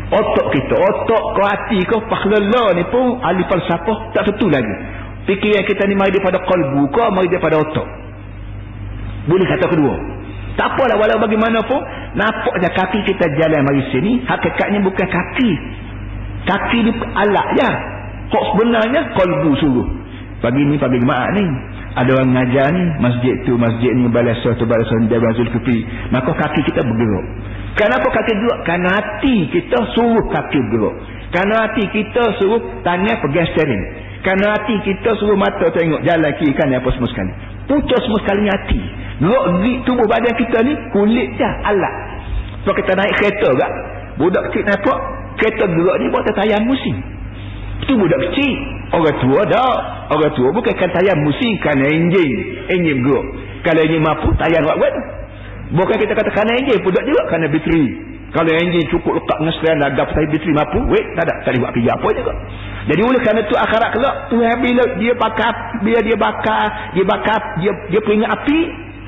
Otak kita, otak ke hati ke, pakhlela ni pun ahli falsafah tak tentu lagi. Fikiran kita ni mari daripada qalbu ke, mari daripada otak. Boleh kata kedua. Tak apalah, walau bagaimanapun, nampak je kaki kita jalan mari sini, hakikatnya bukan kaki. Kaki ni alat je. Kok sebenarnya qalbu suruh. Pagi ni, pagi jemaah ni, ada orang mengajar ni, masjid ni, balasa tu, balasa ni, Jabal Zulkifli. Maka kaki kita bergerak. Kenapa kaki bergerak? Kerana hati kita suruh kaki bergerak. Kerana hati kita suruh tangan pegang steering. Kerana hati kita suruh mata tengok jalan kiri kanan apa semua sekali. Putus semua sekali hati. Gerak tubuh badan kita ni kulit je alat. So kita naik kereta tak? Budak kecil nampak kereta gerak ni buat tayar musim. Itu budak kecil. Orang tua tak. Orang tua bukan kan tayar musim, kerana enjin gerak. Kalau enjin mampu tayar buat. Bukan kita kata kerana enjin budak juga, kerana bateri. Kalau enjin cukup lekat dengan sekian lagap saya bateri mampu, tak boleh buat kerja apa juga. Jadi oleh kerana tu akhirat kelak, Tuhan bila dia peringat api,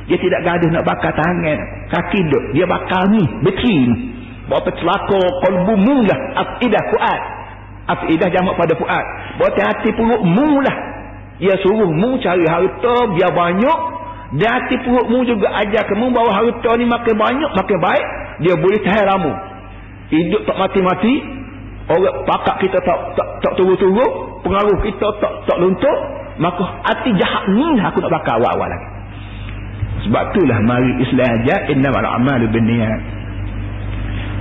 dia tidak gaduh nak bakar tangan, kaki dia bakar ni, bateri ni. Bawa celaka qalbumu lah, afidah fuad. Afidah jamak pada fuad. Bawa hati perutmu lah. Dia suruhmu cari harta biar banyak, dan hati perutmu juga ajar kamu bahawa harta ni makin banyak, makin baik, dia boleh tahan lama. Hidup tak mati-mati. Orang pakak kita tak turun-turun, pengaruh kita tak luntur, maka hati jahat ni aku nak bakar awal-awal lagi. Sebab itulah mari Islam ajar innamal a'malu binniyat.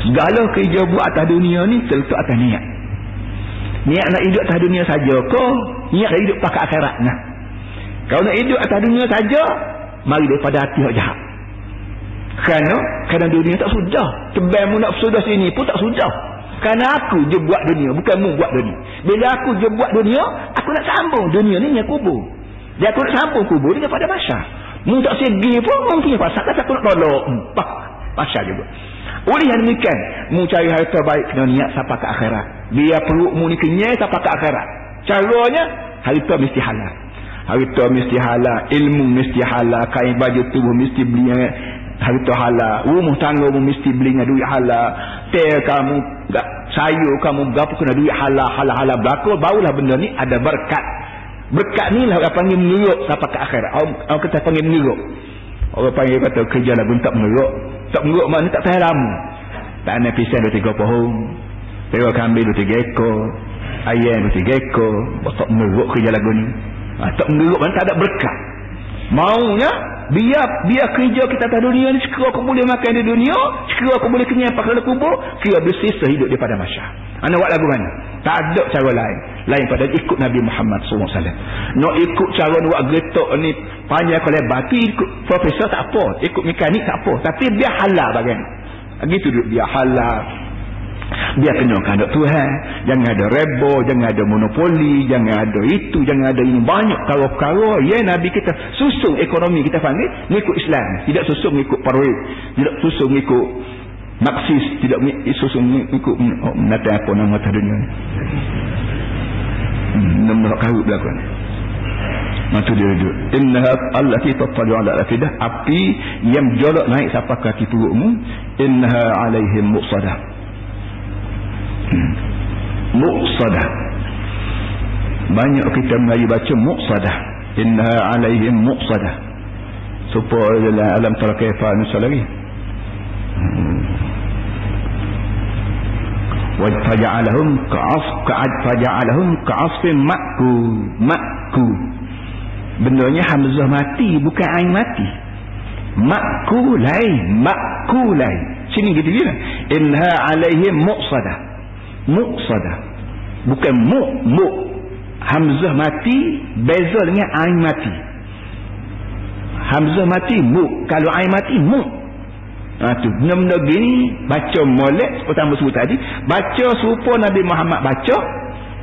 Segala kerja buat atas dunia ni terletak atas niat. Niat nak hidup atas dunia saja ke, niat nak hidup pakak akhirat nah. Kalau nak hidup atas dunia saja, mari daripada hati yang jahat. Kerana dunia tak sudah. Tebal mu nak sudah sini pun tak sudah. Kerana aku je buat dunia, bukan mu buat dunia. Bila aku je buat dunia, aku nak sambung dunia ni dengan kubur. Dia aku nak sambung kubur ni daripada masyarakat. Mu tak segi pun, mu punya pasal kata aku nak tolong. Masyarakat juga. Oleh yang demikian, mu cari harta baik kena niat sampai ke akhirat. Biar perut mu ni kenyai sampai ke akhirat. Caranya, harta mesti halal. Harta mesti halal, ilmu mesti halal, kain baju tubuh mesti beli harta halal, rumah tanggamu mesti belinya duit halal, kamu sayur kamu berapa kena duit halal berlaku, barulah benda ni ada berkat. Berkat ni lah orang panggil mengeruk sampai ke akhirat. Orang kata panggil mengeruk. Orang panggil kata kerja lagu tak mengeruk. Tak mengeruk makna tak tahan lama. Tak ada pisang 2-3 pohon, pewa kambing 2-3 ekor, ayam 2-3 ekor, tak mengeruk kerja lagu ni. Tak mengeruk makna tak ada berkat. Maunya biar kerja kita atas dunia ni, sekiranya aku boleh makan di dunia, sekiranya aku boleh kenyang pakai kubur, kira bersisa hidup daripada masyarakat. Anda buat lagu mana? Tak ada cara lain pada ikut Nabi Muhammad SAW. Nak ikut cara buat getok ni panjang kalau batu, ikut profesor tak apa, ikut mekanik tak apa, tapi biar halal bagian. Gitu biar halal. Biar kena kehendak Tuhan. Jangan ada reba, jangan ada monopoli, jangan ada itu, jangan ada ini. Banyak perkara-perkara Nabi kita susun ekonomi kita panggil mengikut Islam. Tidak susun mengikut parwid, tidak susun mengikut Marxis, tidak susun mengikut menata apa nama atas dunia ni. Nak karut belakang. Maka dia duduk. Innaha allati tattali'u 'ala al-afidah, api yang jolok naik sampai kaki perutmu. Innaha 'alaihim muqsadah. Muqsadah. Banyak kita Melayu baca muqsadah. Innaha 'alaihim muqsadah. Supaya dalam alam tara kaifa misal lagi. Wa faja'alahum ka'asfin ma'kul. Benarnya hamzah mati, bukan ain mati. Makulai. Sini gitu dia. Inha alaihim muqsadah. Bukan mu. Hamzah mati beza dengan ain mati. Hamzah mati mu, kalau ain mati mu. Tu benda-benda gini baca molek pertama sebut tadi, baca serupa Nabi Muhammad baca.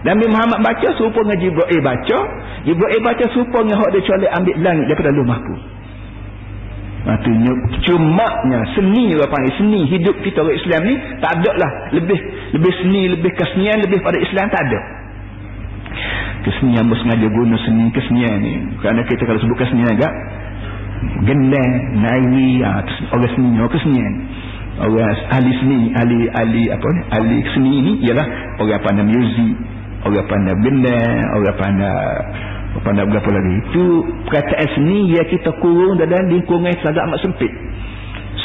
Nabi Muhammad baca serupa dengan Jibril baca. Jibril baca serupa dengan hak dia colek ambil langit daripada Lauh Mahfuz. Maksudnya cumanya seni orang panggil seni hidup kita orang Islam ni tak ada lah lebih seni, lebih kesenian lebih pada Islam tak ada. Kesenian bersengaja guna seni kesenian ni. Kerana kita kalau sebut kesenian agak gendang, nari, orang seni, orang kesenian. Orang ahli seni, ahli seni ni ialah orang pandai muzik, orang pandai gendang, orang pandai berapa lagi. Itu perkataan seni yang kita kurung dalam lingkungan sangat amat sempit.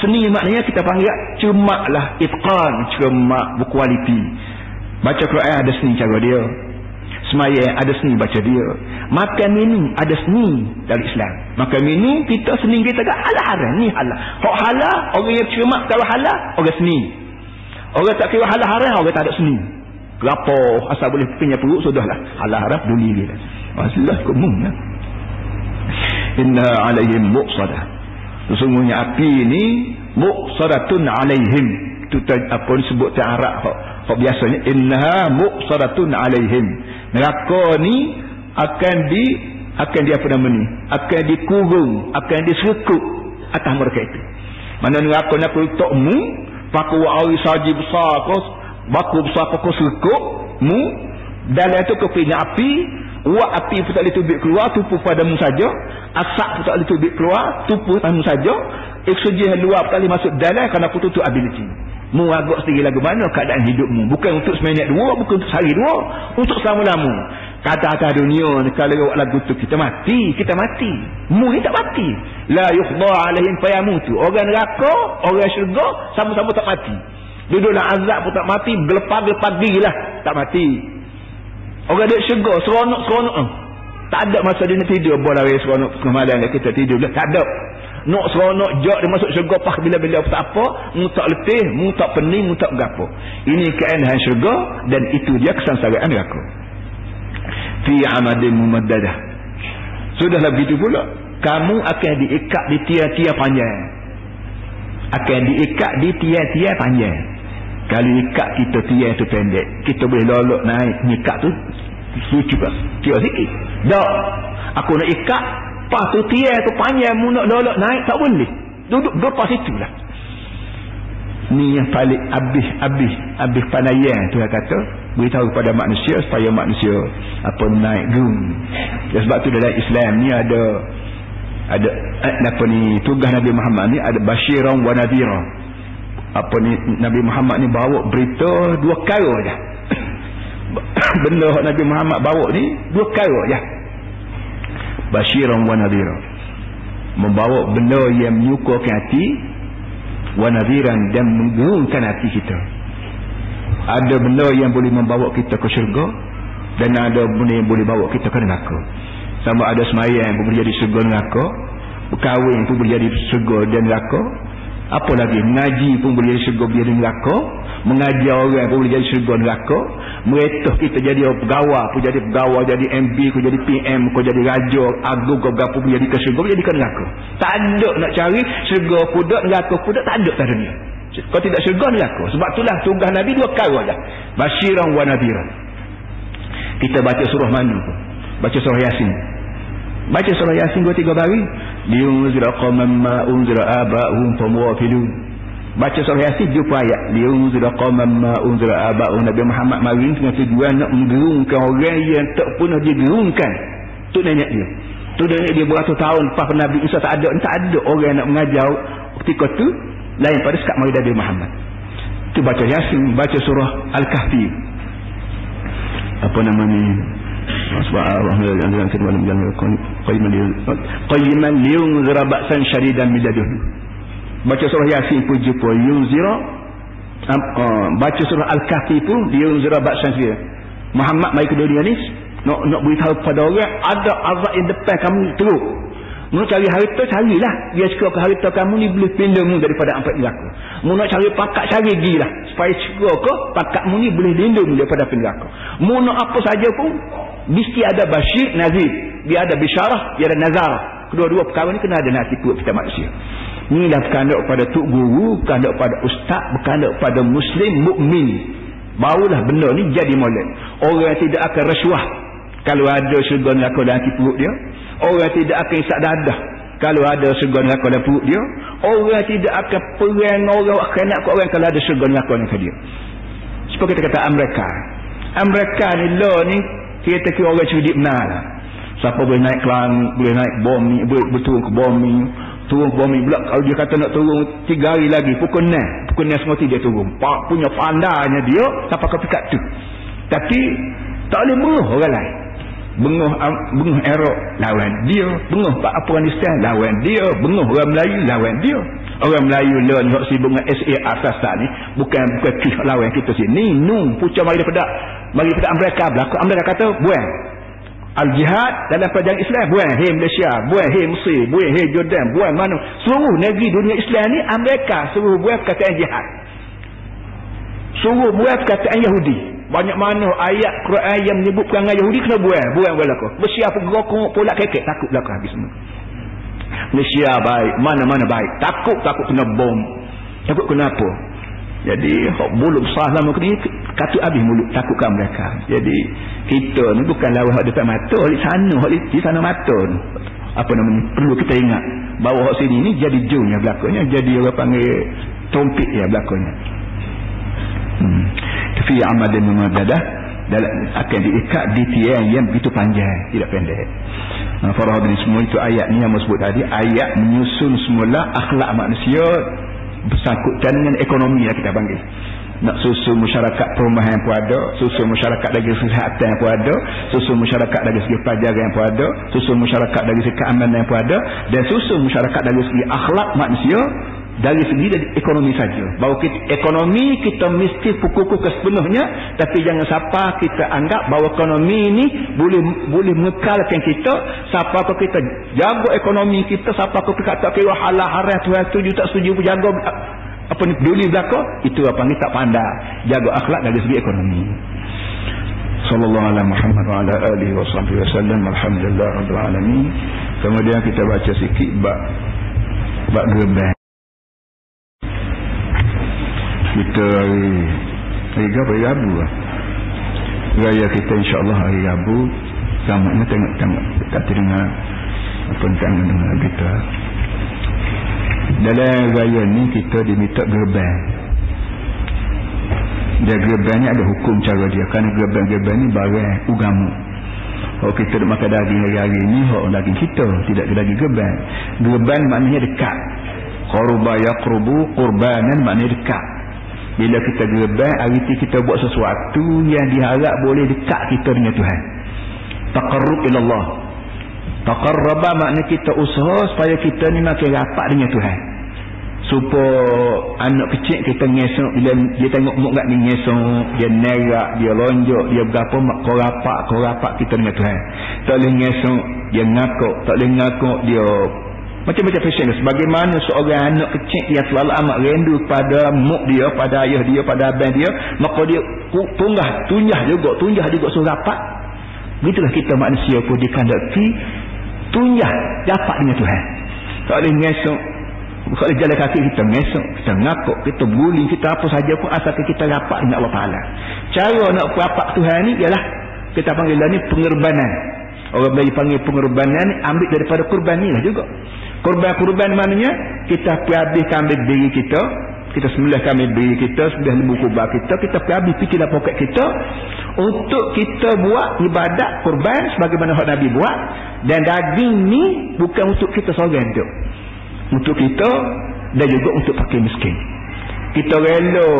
Seni maknanya kita panggil cemak lah, itqan, cemak, berkualiti. Baca Quran ada seni cara dia, semayang ada seni baca dia, makan minum ada seni dalam Islam. Makan minum kita seni kita kata halal haram, ni halal. Hak halal orang yang cemak kalau halal orang seni. Orang tak kira halal haram orang tak ada seni. Lapo asal boleh punya perut sudahlah. Halal haram dunia dia. Masalah kumum lah. Inna alaihim muqsadah. Sesungguhnya api ini muqsadatun alaihim. Itu apa disebut Arab hak biasanya. Inna muqsadatun alaihim. Neraka ni akan di apa nama ni? Akan dikurung, akan diserkut atas mereka itu. Mana neraka nak letakmu, paku awi saji besar kau, baku besar kau serkut mu dalam itu kau punya api. Uap api pun tak boleh tubik keluar, tupu padamu saja. Asap pun tak boleh tubik keluar, tupu padamu saja. Oksigen luar pun tak boleh masuk dalam kerana aku tutup ability. Mu agak sendiri lagu mana keadaan hidupmu. Bukan untuk seminit dua, bukan untuk sehari dua, untuk selama-lama. Kata-kata dunia ni kalau awak lagu tu kita mati. Mu ni tak mati. La yukhda alaihim fayamutu. Orang neraka, orang syurga sama-sama tak mati. Duduklah azab pun tak mati, gelepag-gelepag lah tak mati. Orang duduk syurga seronok. Tak ada masa dia nak tidur bola raya seronok kemalan kita tidur dah tak ada. Nak seronok jok dia masuk syurga pak bila-bila tak apa, mu tak letih, mu tak pening, mu tak gapo. Ini keindahan syurga dan itu dia kesengsaraan neraka. Fi amadin mumaddadah. Sudahlah begitu pula kamu akan diikat di tiang-tiang panjang. Akan diikat di tiang-tiang panjang. Kalau ikat kita tiang tu pendek, kita boleh lolok naik nyikat tu lucu kan? Tiang sikit. Tak. Aku nak ikat pas tu tiang tu panjang mu nak lolok naik tak boleh. Duduk depan situlah. Ni yang paling habis pandaian tu yang kata beritahu kepada manusia supaya manusia apa naik gung. Sebab tu dalam Islam ni ada apa ni tugas Nabi Muhammad ni ada basyiran wa nadhira. Apa ni Nabi Muhammad ni bawa berita dua perkara aja. Benda Nabi Muhammad bawa ni dua perkara aja. Basyiran wa nadhira. Membawa benda yang menyukurkan hati, wa nadhiran dan menggerungkan hati kita. Ada benda yang boleh membawa kita ke syurga dan ada benda yang boleh bawa kita ke neraka. Sama ada semayang pun boleh jadi syurga neraka, berkahwin pun boleh jadi syurga dan neraka. Apa lagi? Mengaji pun boleh jadi syurga jadi neraka, mengajar orang pun boleh jadi syurga neraka, meretuh kita jadi pegawai pun jadi pegawai, jadi MB pun jadi PM pun jadi raja agung gagap pun jadi ke syurga jadi ke neraka. Tak ada nak cari syurga pudak neraka pudak, tak ada kat dunia. Kau tidak syurga neraka. Sebab itulah tugas Nabi dua perkara dah. Basyiran wa nadhiran. Kita baca surah mana pun. Baca surah Yasin. Baca surah Yasin 2-3 hari. Liunzira qauman ma unzira aba'uhum famawafilun. Baca surah Yasin jumpa ayat. Liunzira qauman ma unzira aba'uhum. Nabi Muhammad mari dengan tujuan nak menggerungkan orang yang tak pernah digerungkan. Tu nenek dia. tu dia beratus tahun lepas Nabi Isa tak ada orang yang nak mengajar ketika tu lain pada sekat mari Nabi Muhammad. Tu baca Yasin, baca surah Al-Kahfi, apa nama ni, qayyiman liyunzira ba'san syadidan min ladunhu. Baca surah Yasin pun jumpa yunzira, baca surah Al-Kahfi pun liyunzira ba'san syadidan. Muhammad mai ke dunia ni nak beritahu kepada orang ada azab yang depan kamu teruk. Mu cari harta, carilah. Biar sekiranya harta kamu ni boleh lindung daripada empat neraka. Mu nak cari pakat, cari gilah. Supaya sekiranya pakatmu ni boleh lindung daripada neraka. Mu nak apa saja pun, mesti ada basyir, nazir. Dia ada bisyarah, dia ada nazarah. Kedua-dua perkara ni kena ada nak tipu kita manusia. Inilah berkanduk kepada tuk guru, berkanduk kepada ustaz, berkanduk kepada muslim, mukmin. Barulah benda ni jadi molek. Orang yang tidak akan rasuah kalau ada syurga neraka dalam tipu dia. Orang tidak akan isak dadah kalau ada syurga neraka dalam perut dia. Orang tidak akan perang orang khianat ke orang kalau ada syurga neraka dalam dia. Seperti kita kata Amerika ni law ni kita kira orang cerdik benar lah. Siapa boleh naik kelang, boleh naik bom ni, boleh turun ke bom ni pula. Kalau dia kata nak turun 3 hari lagi pukul 6 semua dia turun. Punya pandainya dia sampai ke pikat tu. Tapi tak boleh menguh orang lain. Benguh Arab lawan dia, benguh Afghanistan lawan dia, benguh orang Melayu lawan dia. Orang Melayu lah ni hak sibuk dengan SA asas ni bukan kih lawan kita sini. Pucuk mari daripada Amerika belaka. Amerika kata buang al-jihad dalam perjalanan Islam, buang hey Malaysia, buang hey Mesir, buang hey Jordan, buang mana seluruh negeri dunia Islam ni Amerika suruh buang perkataan jihad, suruh buang perkataan Yahudi. Banyak mana ayat Quran yang menyebut perangai Yahudi kena buang belaka. Malaysia pun gerokok pulak kekek takut belaka habis semua. Malaysia baik, mana-mana baik, takut kena bom, takut kena apa. Jadi hak mulut besar lama ni kata habis mulut takutkan mereka. Jadi kita ni bukan lawan hak depan mata, hak di sana mata ni. Apa namanya, perlu kita ingat bahawa hak sini ni jadi jungnya belakangnya, jadi orang panggil tompik ya belakangnya. Fi amadin mumaddadah, akan diikat di tiang yang begitu panjang, tidak pendek. Farahadin semua itu ayat ni yang sebut tadi, ayat menyusun semula akhlak manusia bersangkutan dengan ekonomi yang kita panggil. Nak susun masyarakat perumahan pun ada, susun masyarakat dari segi kesihatan pun ada, susun masyarakat dari segi pelajaran pun ada, susun masyarakat dari segi keamanan pun ada, dan susun masyarakat dari segi akhlak manusia dari segi ekonomi saja. Bahawa ekonomi kita mesti pukul-pukul sepenuhnya, tapi jangan sampai kita anggap bahawa ekonomi ini boleh mengekalkan kita. Siapa kita jaga ekonomi kita, siapa kita tak kira halal haram Tuhan setuju tak setuju jaga apa ni peduli belaka, itu apa ni tak pandai jaga akhlak dari segi ekonomi. Sallallahu alaihi Muhammad wa ala alihi wa sahbihi wasallam. Alhamdulillah rabbil alamin. Kemudian kita baca sikit bab gerbang. Kita hari Rabu lah. Raya kita insyaAllah hari Rabu. Sama-sama tengok kata dengar apa tengok dengar kita. Dalam raya ni kita diminta gerbang. Dia gerbang ni ada hukum cara dia. Kerana gerbang-gerbang ni barang ugamu. Kalau kita nak makan daging hari-hari ni, daging kita tidak ke daging gerbang. Gerbang maknanya dekat. Qurba yaqrubu qurbanan maknanya dekat. Bila kita gerbang, hari itu kita buat sesuatu yang diharap boleh dekat kita dengan Tuhan. Taqarrub ilallah. Taqarraba maknanya kita usaha supaya kita ni makin rapat dengan Tuhan. Supaya anak kecil kita ngesok, bila dia tengok muka ni ngesok, dia nerak, dia lonjok, dia berapa, kau rapat kita dengan Tuhan. Tak boleh ngesok, dia ngakuk. Tak boleh ngakuk, dia macam-macam fashion. Sebagaimana seorang anak kecil yang selalu amat rindu pada mak dia, pada ayah dia, pada abang dia, maka dia tunjah juga suruh rapat. Begitulah kita manusia pun dikandaki tunjah dapat dengan Tuhan. Tak boleh ngesok, kalau jalan kaki kita ngesok, kita ngakuk, kita guling, kita apa saja pun asalkan kita rapat dengan Allah Ta'ala. Cara nak rapat Tuhan ni ialah kita panggil ni pengorbanan. Orang Melayu panggil pengorbanan ni ambil daripada kurban ni lah juga. Kurban maknanya kita habiskan ambil diri kita, kita sembelih kami diri kita, sembelih lembu kurban kita pergi habis fikir dalam poket kita untuk kita buat ibadat kurban sebagaimana hak Nabi buat, dan daging ni bukan untuk kita seorang tu, untuk kita dan juga untuk pakai miskin. Kita rela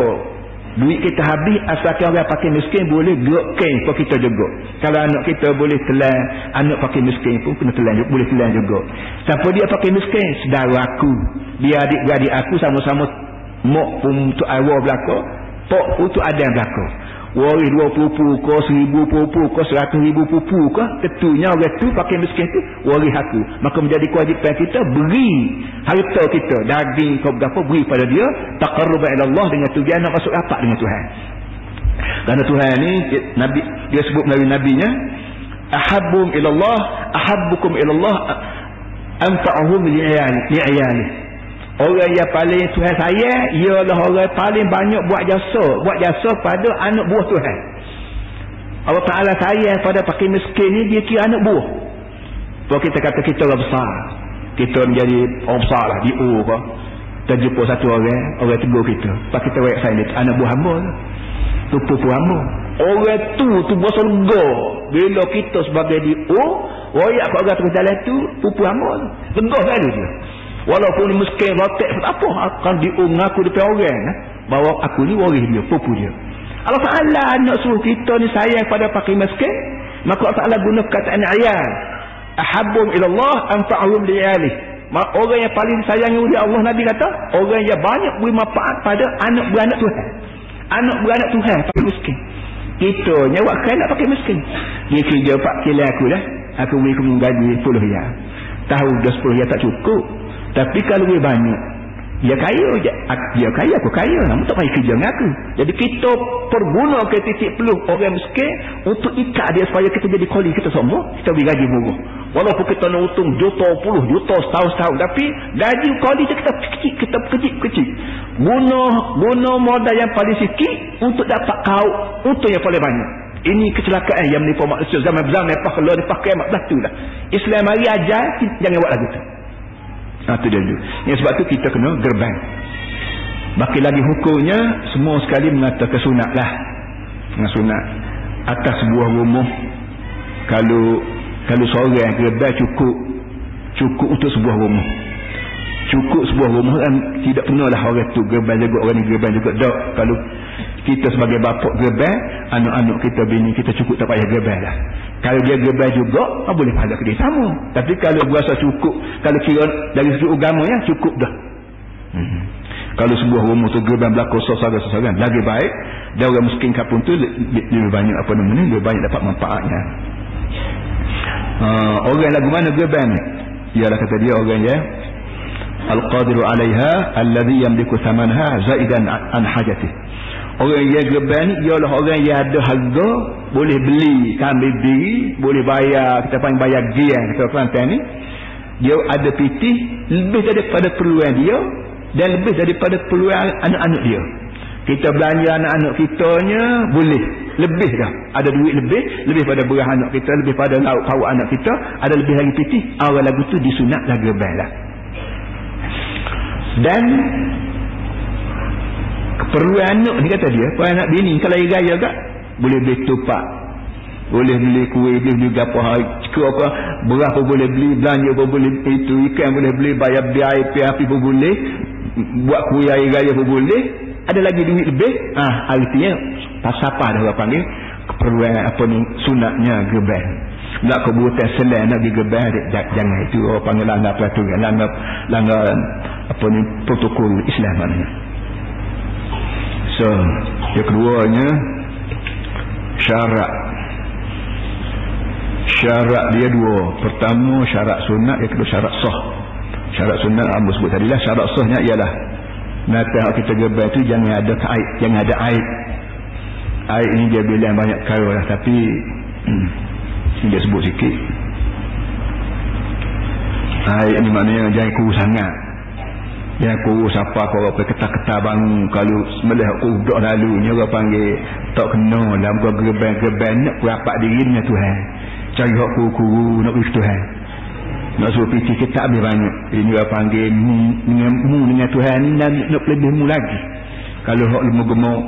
duit kita habis asalkan orang pakai miskin boleh gerak kain pun kita juga. Kalau anak kita boleh telan, anak pakai miskin pun kena telan, boleh telan juga. Siapa dia pakai miskin? Saudara aku, dia adik-beradik aku sama-sama mak pun untuk awal belaka, pok untuk ada belaka. Waris 20 pupu ke 1000 pupu ke 100,000 pupu ke, tentunya orang tu pakai miskin tu waris aku. Maka menjadi kewajipan kita beri harta kita, daging ke berapa, beri pada dia, taqarruban ila Allah, dengan tujuan nak masuk rapat dengan Tuhan. Kerana Tuhan ni Nabi dia sebut melalui nabinya, ahabbum ila Allah ahabbukum ila Allah anfa'uhum li ayali. Orang yang paling Tuhan sayang ialah orang paling banyak buat jasa pada anak buah Tuhan. Allah Ta'ala sayang pada pakai miskin ni, dia kira anak buah. Kalau kita kata kita orang besar, kita menjadi orang besar lah, di O ke, kita jumpa satu orang tegur kita, pak kita wayak sayang dia, anak buah hamba tu, pupu hamba. Orang tu buat surga bila kita sebagai di O wayak kat orang terus jalan tu, pupu hamba tu tegah sekali dia. Walaupun dia miskin rotek apa, akan mengaku depan orang bahawa aku ni waris dia, pupu dia. Allah Ta'ala nak suruh kita ni sayang pada pakai miskin, maka Allah Ta'ala guna perkataan ayat, ahabbum ilallah anfa'uhum li'alih. Orang yang paling disayangi oleh Allah, Nabi kata, orang yang banyak beri manfaat pada anak beranak Tuhan. Anak beranak Tuhan pakai miskin. Kita nyawak kan nak pakai miskin. Dia kerja 4 kilo aku dah, aku beri kamu gaji 10 ya. Tahu dah 10 ya tak cukup. Tapi kalau dia banyak, dia kaya je. Dia kaya, aku kaya. Namun tak payah kerja dengan aku. Jadi kita perguna ke titik peluh orang miskin untuk ikat dia supaya kita jadi koli kita semua. Kita beri gaji murah. Walaupun kita nak untung juta, puluh juta setahun-setahun, tapi gaji koli kita kecil. Guna modal yang paling sikit untuk dapat kau untung yang paling banyak. Ini kecelakaan yang menimpa manusia zaman-zaman lepas, kalau dipakai mak belah tu lah. Islam mari ajar jangan buat lagu tu. Itu dia dulu. Yang sebab tu kita kena gerbang. Baki lagi hukumnya semua sekali mengatakan sunat lah. Sunat atas sebuah rumah, kalau seorang gerbang cukup untuk sebuah rumah. Cukup sebuah rumah kan, tidak penuhlah orang tu gerbang juga, orang ni gerbang juga. Tak, kalau kita sebagai bapa gerbang, anak-anak kita, bini kita cukup, tak payah gerbang lah. Kalau dia gerbang juga, boleh pahala ke dia sama. Tapi kalau berasa cukup, kalau kira dari segi agamanya cukup dah. Kalau sebuah rumah tu gerbang belakang sesaran lagi baik, dan orang miskin kapun tu lebih banyak lebih banyak dapat manfaatnya. Orang lagu mana gerbang ni? Ialah kata dia orang ya al-qadiru 'alaiha alladhi yamliku thamanha zaidan an hajatih. Orang yang gerbang ni ialah orang yang ada harga, boleh beli kambing diri, boleh bayar, kita panggil bayar gian, kita Kelantan ni. Dia ada pitih lebih daripada perluan dia dan lebih daripada perluan anak-anak dia. Kita belanja anak-anak kitanya boleh lebih dah, ada duit lebih pada beras anak kita, lebih pada lauk pauk anak kita, ada lebih lagi pitih. Awal lagu tu disunat lagu gerbang lah. Dan keperluan anak ni kata dia, kalau anak bini kalau dia gaya agak boleh beli tupak, boleh beli kuih, boleh beli apa apa, beras pun boleh beli, belanja pun boleh, itu ikan boleh beli, bayar biaya air api pun boleh, buat kuih air gaya pun boleh, ada lagi duit lebih. Artinya pasapa dah orang panggil keperluan apa ni sunatnya gerbang. Nak kebutuhan selain nak digerbang, jangan, itu orang panggil langgar peraturan, langgar apa ni protokol Islam maknanya. So, yang keduanya syarat dia dua. Pertama syarat sunat, yang kedua syarat sah. Syarat sunat Abu sebut tadilah, syarat sahnya ialah nanti kita gerbang tu jangan ada aib, jangan ada aib. Aib ni dia bilang banyak perkara lah, tapi dia sebut sikit. Aib ni maknanya jangan kurus sangat. Yang kurus apa kau apa ketak-ketak bangun, kalau sembelih kudak lalu ni orang panggil tak kena dalam gerbang nak rapat diri dengan Tuhan, cari hak kuru-kuru nak pergi Tuhan, nak suruh piti kita habis banyak. Ini orang panggil mu dengan Tuhan ni nak lebih mu lagi. Kalau hak lembu gemuk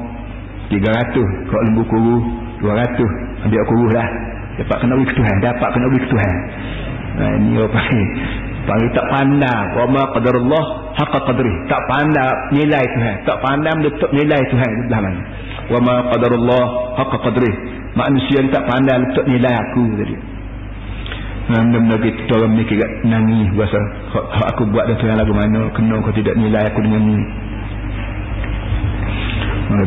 300, hak lembu kuru 200 ambil kurus dah. Dapat kena wik Tuhan. Ini apa panggil tak pandang. Wa ma qadarullah haqqa qadri. Tak pandang nilai Tuhan. Tak pandang letak nilai Tuhan di belah mana. Wa ma qadarullah haqqa qadri. Manusia tak pandang letak nilai aku tadi. Benda-benda kita orang ni kira nangis bahasa aku buat dah Tuhan lagu mana, kena kau tidak nilai aku dengan ni.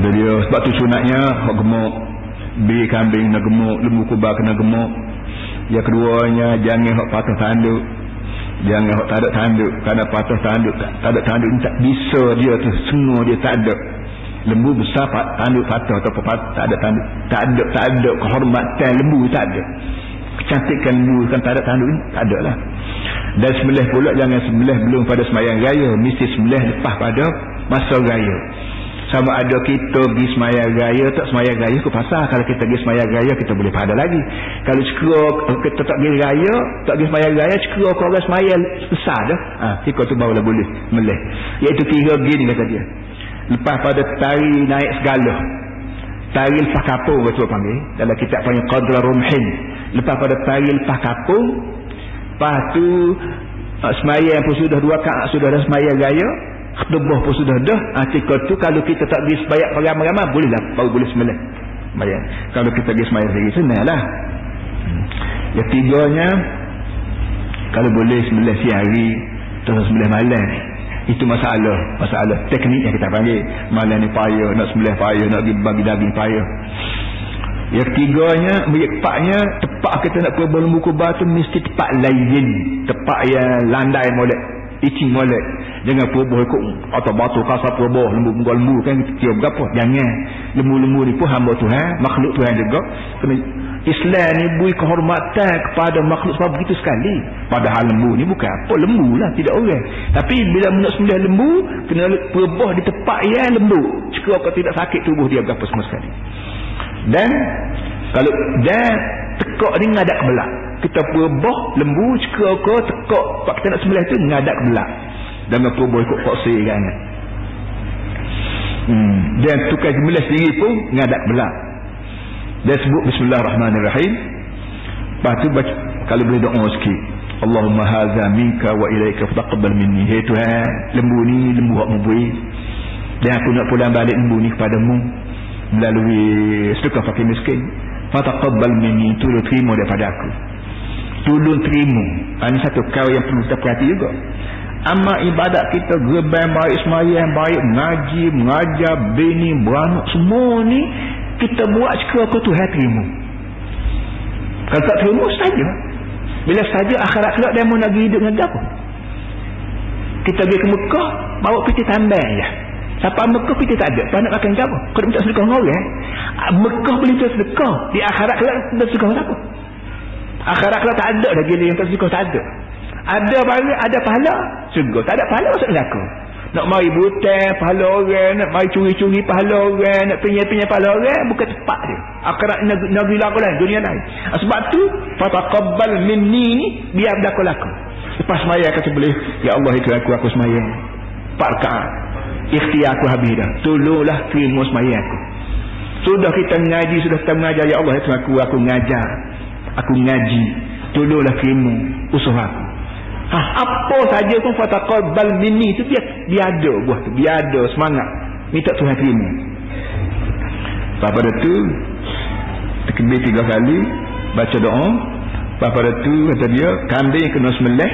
Dia sebab tu sunatnya hak gemuk bi kambing nak gemuk, lembu kurban kena gemuk. Yang keduanya jangan hak patah tanduk. Jangan hak tak ada tanduk. Kerana patah tanduk, tak ada tanduk ni tak bisa dia tu semua dia tak ada. Lembu besar tanduk patah atau tak ada tanduk. Tak ada kehormatan lembu tak ada. Kecantikan lembu kan tak ada tanduk ni tak ada lah. Dan sembelih pula jangan sembelih belum pada sembahyang raya, mesti sembelih lepas pada masa raya. Sama ada kita pergi sembahyang raya tak sembahyang raya ke pasal. Kalau kita pergi sembahyang raya kita boleh pada lagi. Kalau cekera kita tak pergi raya, tak pergi sembahyang raya, cekera kau orang sembahyang besar dah, kita tu barulah boleh melih. Iaitu 3 gini kata dia. Lepas pada tari naik segala, tari lepas kapung betul panggil dalam kitab panggil qadra rumhin. Lepas pada tari lepas kapung, lepas tu sembahyang pun sudah 2 rakaat, sudah dah sembahyang raya, khutbah pun sudah dah. Ketika tu kalau kita tak pergi sembahyang ramai-ramai bolehlah, baru boleh sembahyang. Kalau kita pergi sembahyang sendiri senanglah. Yang tiganya kalau boleh sembahyang siang hari atau sembahyang malam, itu masalah teknik yang kita panggil. Malam ni payah, nak sembahyang payah, nak bagi daging payah. Yang ketiganya, keempatnya, tepat kita nak kurban lembu kurban tu mesti tepat lain, tepat yang landai molek, icing molek. Jangan perbuh ikut atau batu kasar perbuh lembu kan kira berapa. Jangan. Lembu-lembu ni pun hamba Tuhan, makhluk Tuhan juga. Islam ni beri kehormatan kepada makhluk sebab begitu sekali. Padahal lembu ni bukan apa, lembu lah, tidak orang. Tapi bila nak sembelih lembu, kena perbuh di tempat yang lembu. Jika kau tidak sakit tubuh dia berapa sama sekali. Dan kalau tekak ni ngadak belak. Kita perbuh lembu, jika kau tekak pak kita nak sembelih tu ngadak belak. Jangan perbuh ikut koksi kan. Dan tukar sembelih sendiri pun ngadak belak. Dia sebut bismillahirrahmanirrahim. Lepas tu baca, kalau boleh doa sikit, Allahumma hadza minka wa ilaika fataqabbal minni. Hai Tuhan, lembu ni lembu hak mubui, dan aku nak pulang balik lembu ni kepadamu melalui sedekah fakir miskin. Fataqabbal minni, tolong terima daripada aku, tolong terima. Ini satu kau yang perlu kita perhati juga. Amal ibadat kita gerbang baik, sembahyang baik, mengaji, mengajar, bini, beranak, semua ni kita buat sekira aku Tuhan terima. Kalau tak terima saja. Bila saja akhirat kelak dia mau nak hidup dengan apa? Kita pergi ke Mekah bawa piti tambah je. Siapa Mekah piti tak ada, tak nak makan apa? Kau nak minta sedekah dengan orang, Mekah boleh minta sedekah, di akhirat kelak minta sedekah apa? Akhirat kelak tak ada lagi yang minta sedekah, tak ada. Ada pahala, ada pahala syurga, tak ada pahala masuk neraka. Nak mari butang pahala orang, nak mari curi-curi pahala orang, nak penyai-penyai pahala orang, bukan tepat dia. Akhirat negeri laku lain, dunia lain. Sebab tu fataqabbal minni ni biar berlaku laku. Lepas sembahyang kata boleh, ya Allah itu aku sembahyang 4 rakaat, ikhtiar aku habis dah, tolonglah terima sembahyang aku. Sudah kita mengaji, sudah kita mengajar, ya Allah itu aku ngajar, aku ngaji, tolonglah terima usaha aku. Apa saja pun fataqabbal minni tu biar ada buah tu, biar ada semangat minta Tuhan terima. Pada tu takbir 3 kali, baca doa. Pada tu kata dia kambing kena sembelih,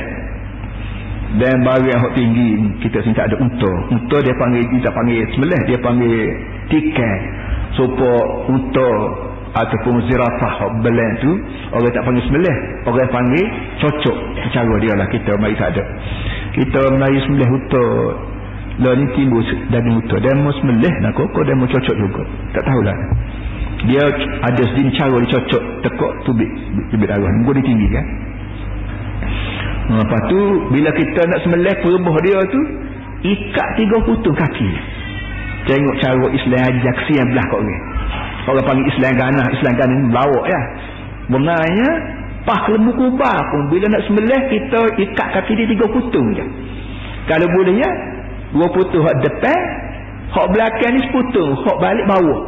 dan barang yang tinggi kita sini tak ada unta dia panggil sembelih, dia panggil tikai supaya unta ataupun zirafah belan tu orang tak panggil sembelih, orang panggil cocok. Cara dia lah, kita mari tak ada. Kita mari sembelih unta lah ni timbul daging unta, dia mau sembelih nak kok dia mau cocok juga, tak tahulah dia ada sedini cara dia cocok tekok tubik darah muka dia tinggi kan. Lepas tu bila kita nak sembelih perbuh dia tu ikat 3 putung kaki. Tengok cara Islam ajar kesian belah kau ni. Orang panggil Islam ganah ni melawak ya. Benarnya pas lembu kurban pun bila nak sembelih kita ikat kaki dia 3 putung je. Kalau bolehnya 2 putung hak depan, hak belakang ni seputung, hak balik bawah.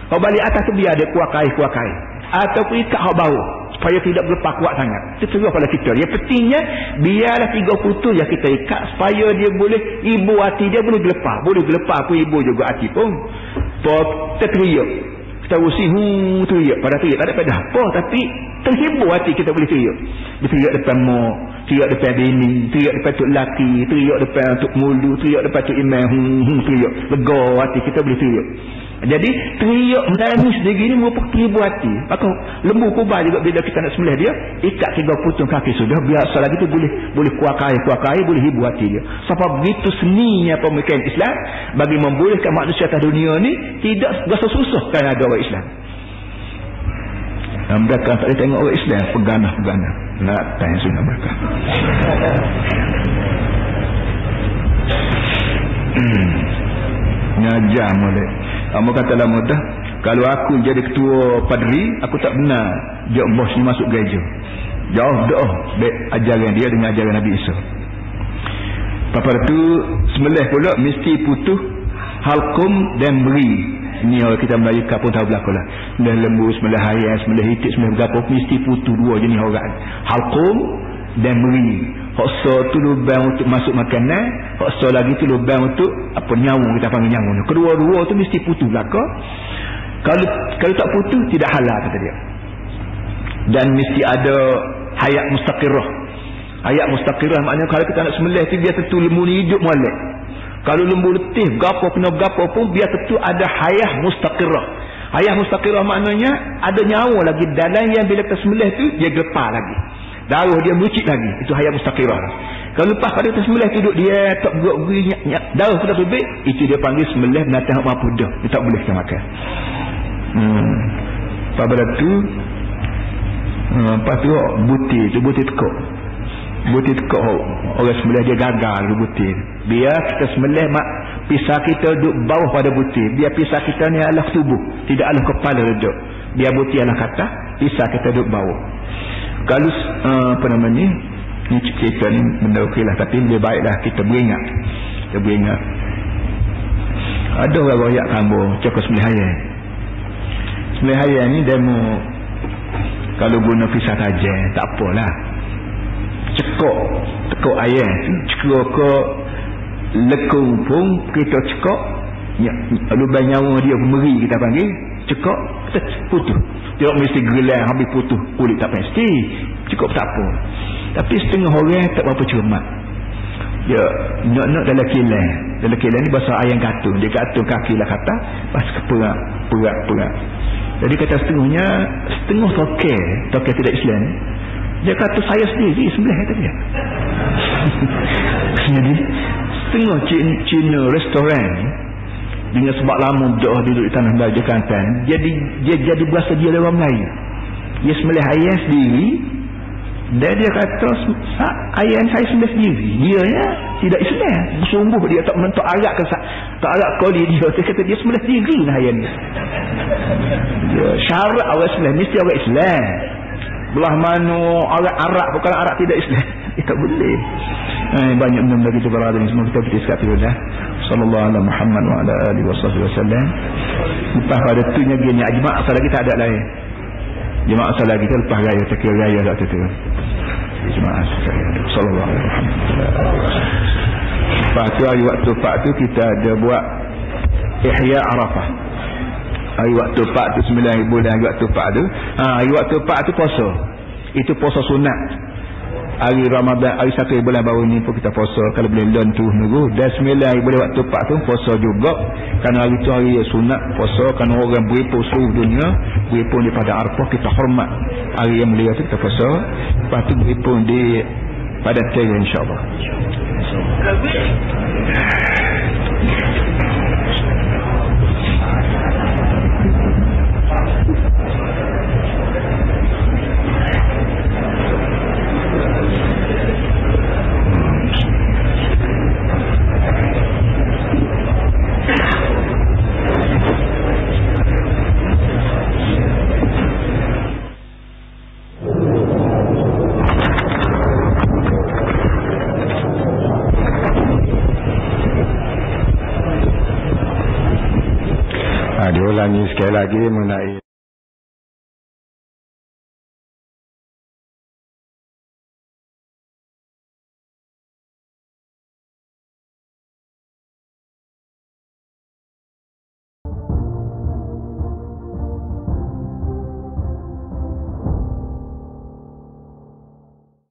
Kalau balik atas tu biar dia kuakai. Ataupun ikat hak bawah supaya tidak berlepas kuat sangat. Itu terus pada kita. Yang pentingnya biarlah 3 putus yang kita ikat supaya dia boleh, ibu hati dia boleh gelepar. Boleh gelepar pun ibu juga hati pun. Kita teriak. Kita usin teriak. Pada teriak tak ada pada apa. Tapi terhibur hati kita boleh teriak. Dia teriak depan mak, teriak depan bini, teriak depan tok laki, teriak depan tok mulu, teriak depan tok imam, teriak. Lega hati kita boleh teriak. Jadi teriak menangis sendiri ni merupakan terhibur hati. Maka lembu kubah juga bila kita nak sembelih dia, ikat 3 putung kaki sudah, biasa lagi tu boleh kuakai, boleh hibur hati dia. Sebab begitu seninya pemikiran Islam bagi membolehkan manusia atas dunia ni tidak rasa susah kerana ada orang Islam. Dan mereka tak boleh tengok orang Islam peganah nak tanya sunnah mereka. Ngajar mulai. Kamu kata lah mudah, kalau aku jadi ketua padri, aku tak benar dia bos ni masuk gereja. Jauh dah ajaran dia dengan ajaran Nabi Isa. Lepas tu sembelih pula mesti putus halkum dan beri. Ini orang kita Melayu kapun tahu berlaku lah. Sembelih lembu, sembelih ayam, sembelih itik, sembelih berapa, mesti putus 2 jenis orang. Halkum dan beri. Hoksa tu lubang untuk masuk makanan, hoksa lagi tu lubang untuk apa, nyawung, kita panggil nyawung. Kedua-dua tu mesti putus belaka. Kalau tak putus tidak halal kata dia. Dan mesti ada hayat mustaqirah. Hayat mustaqirah maknanya kalau kita nak sembelih tu biar tentu lembu ni hidup molek. Kalau lembu letih gapo kena gapo pun biar tentu ada hayat mustaqirah. Hayat mustaqirah maknanya ada nyawa lagi dalam yang bila kita sembelih tu dia gelepar lagi. Darah dia merucik lagi. Itu hayat mustaqirah. Kalau lepas pada sembelih duduk dia tak buat darah sudah terbit, itu dia panggil sembelih binatang hak mampu dah. Dia tak boleh kita makan. Pada tu lepas tu butir tekuk. Butir tekuk orang sembelih dia gagal butir. Biar kita sembelih pisah kita duduk bawah pada butir. Biar pisah kita ni adalah tubuh, tidak adalah kepala duduk. Biar butir adalah kata, pisah kita duduk bawah. Kalau apa namanya ni cerita ni benda okey lah, tapi lebih baiklah kita beringat. Ada orang royak kambur cakap sembelih ayam ni demo kalau guna pisau tajam tak apalah, tekuk ayam cekuk ke lekung pun kita cekuk lubang nyawa dia meri kita panggil cekuk, kita putus. Tidak mesti gelang habis putus kulit, tak pasti. Cukup tak apa. Tapi setengah orang tak berapa cermat. Dia nak dalam kilang. Dalam kilang ni bahasa ayam gantung. Dia gantung kaki lah kata, pas perak. Jadi kata setengah tokel tidak Islam. Dia kata saya sendiri sebelah kata dia. Jadi setengah Cina restoran dengan sebab lama dah duduk di tanah Melayu Kelantan, dia jadi berasa dia orang Melayu. Dia sembelih ayam sendiri dan dia kata ayam saya sembelih sendiri. Dia tidak Islam, bersungguh dia tak menentuk arak ke tak arak koli dia kata dia sembelih sendiri lah ayam ni. Dia syarat orang Islam mesti orang Islam. Belah mana orang Arab bukan Arab tidak Islam. Itu boleh. Banyak benda kita berada ni semua kita bertiskat dah. Sallallahu alaihi Muhammad wa ala alihi wasallam. Lepas pada tu nya gini jemaah asal lagi tak ada lain. Jemaah asal lagi kita lepas raya tak kira raya dah tu. Jemaah sallallahu alaihi Muhammad. Lepas tu hari waktu pak tu kita ada buat Ihya Arafah. Hari waktu pak tu 9 bulan hari waktu pak tu. Hari waktu pak tu puasa. Itu puasa sunat. Hari Ramadan, hari 1 bulan baru ni pun kita puasa. Kalau boleh learn tu nunggu. Dan 9 hari boleh waktu pak tu puasa juga. Kerana hari tu hari sunat puasa. Kerana orang beripun seluruh dunia beripun daripada Arafah, kita hormat hari yang mulia tu kita puasa. Lepas tu beripun di pada Tega insyaAllah. Diulangi sekali lagi mengenai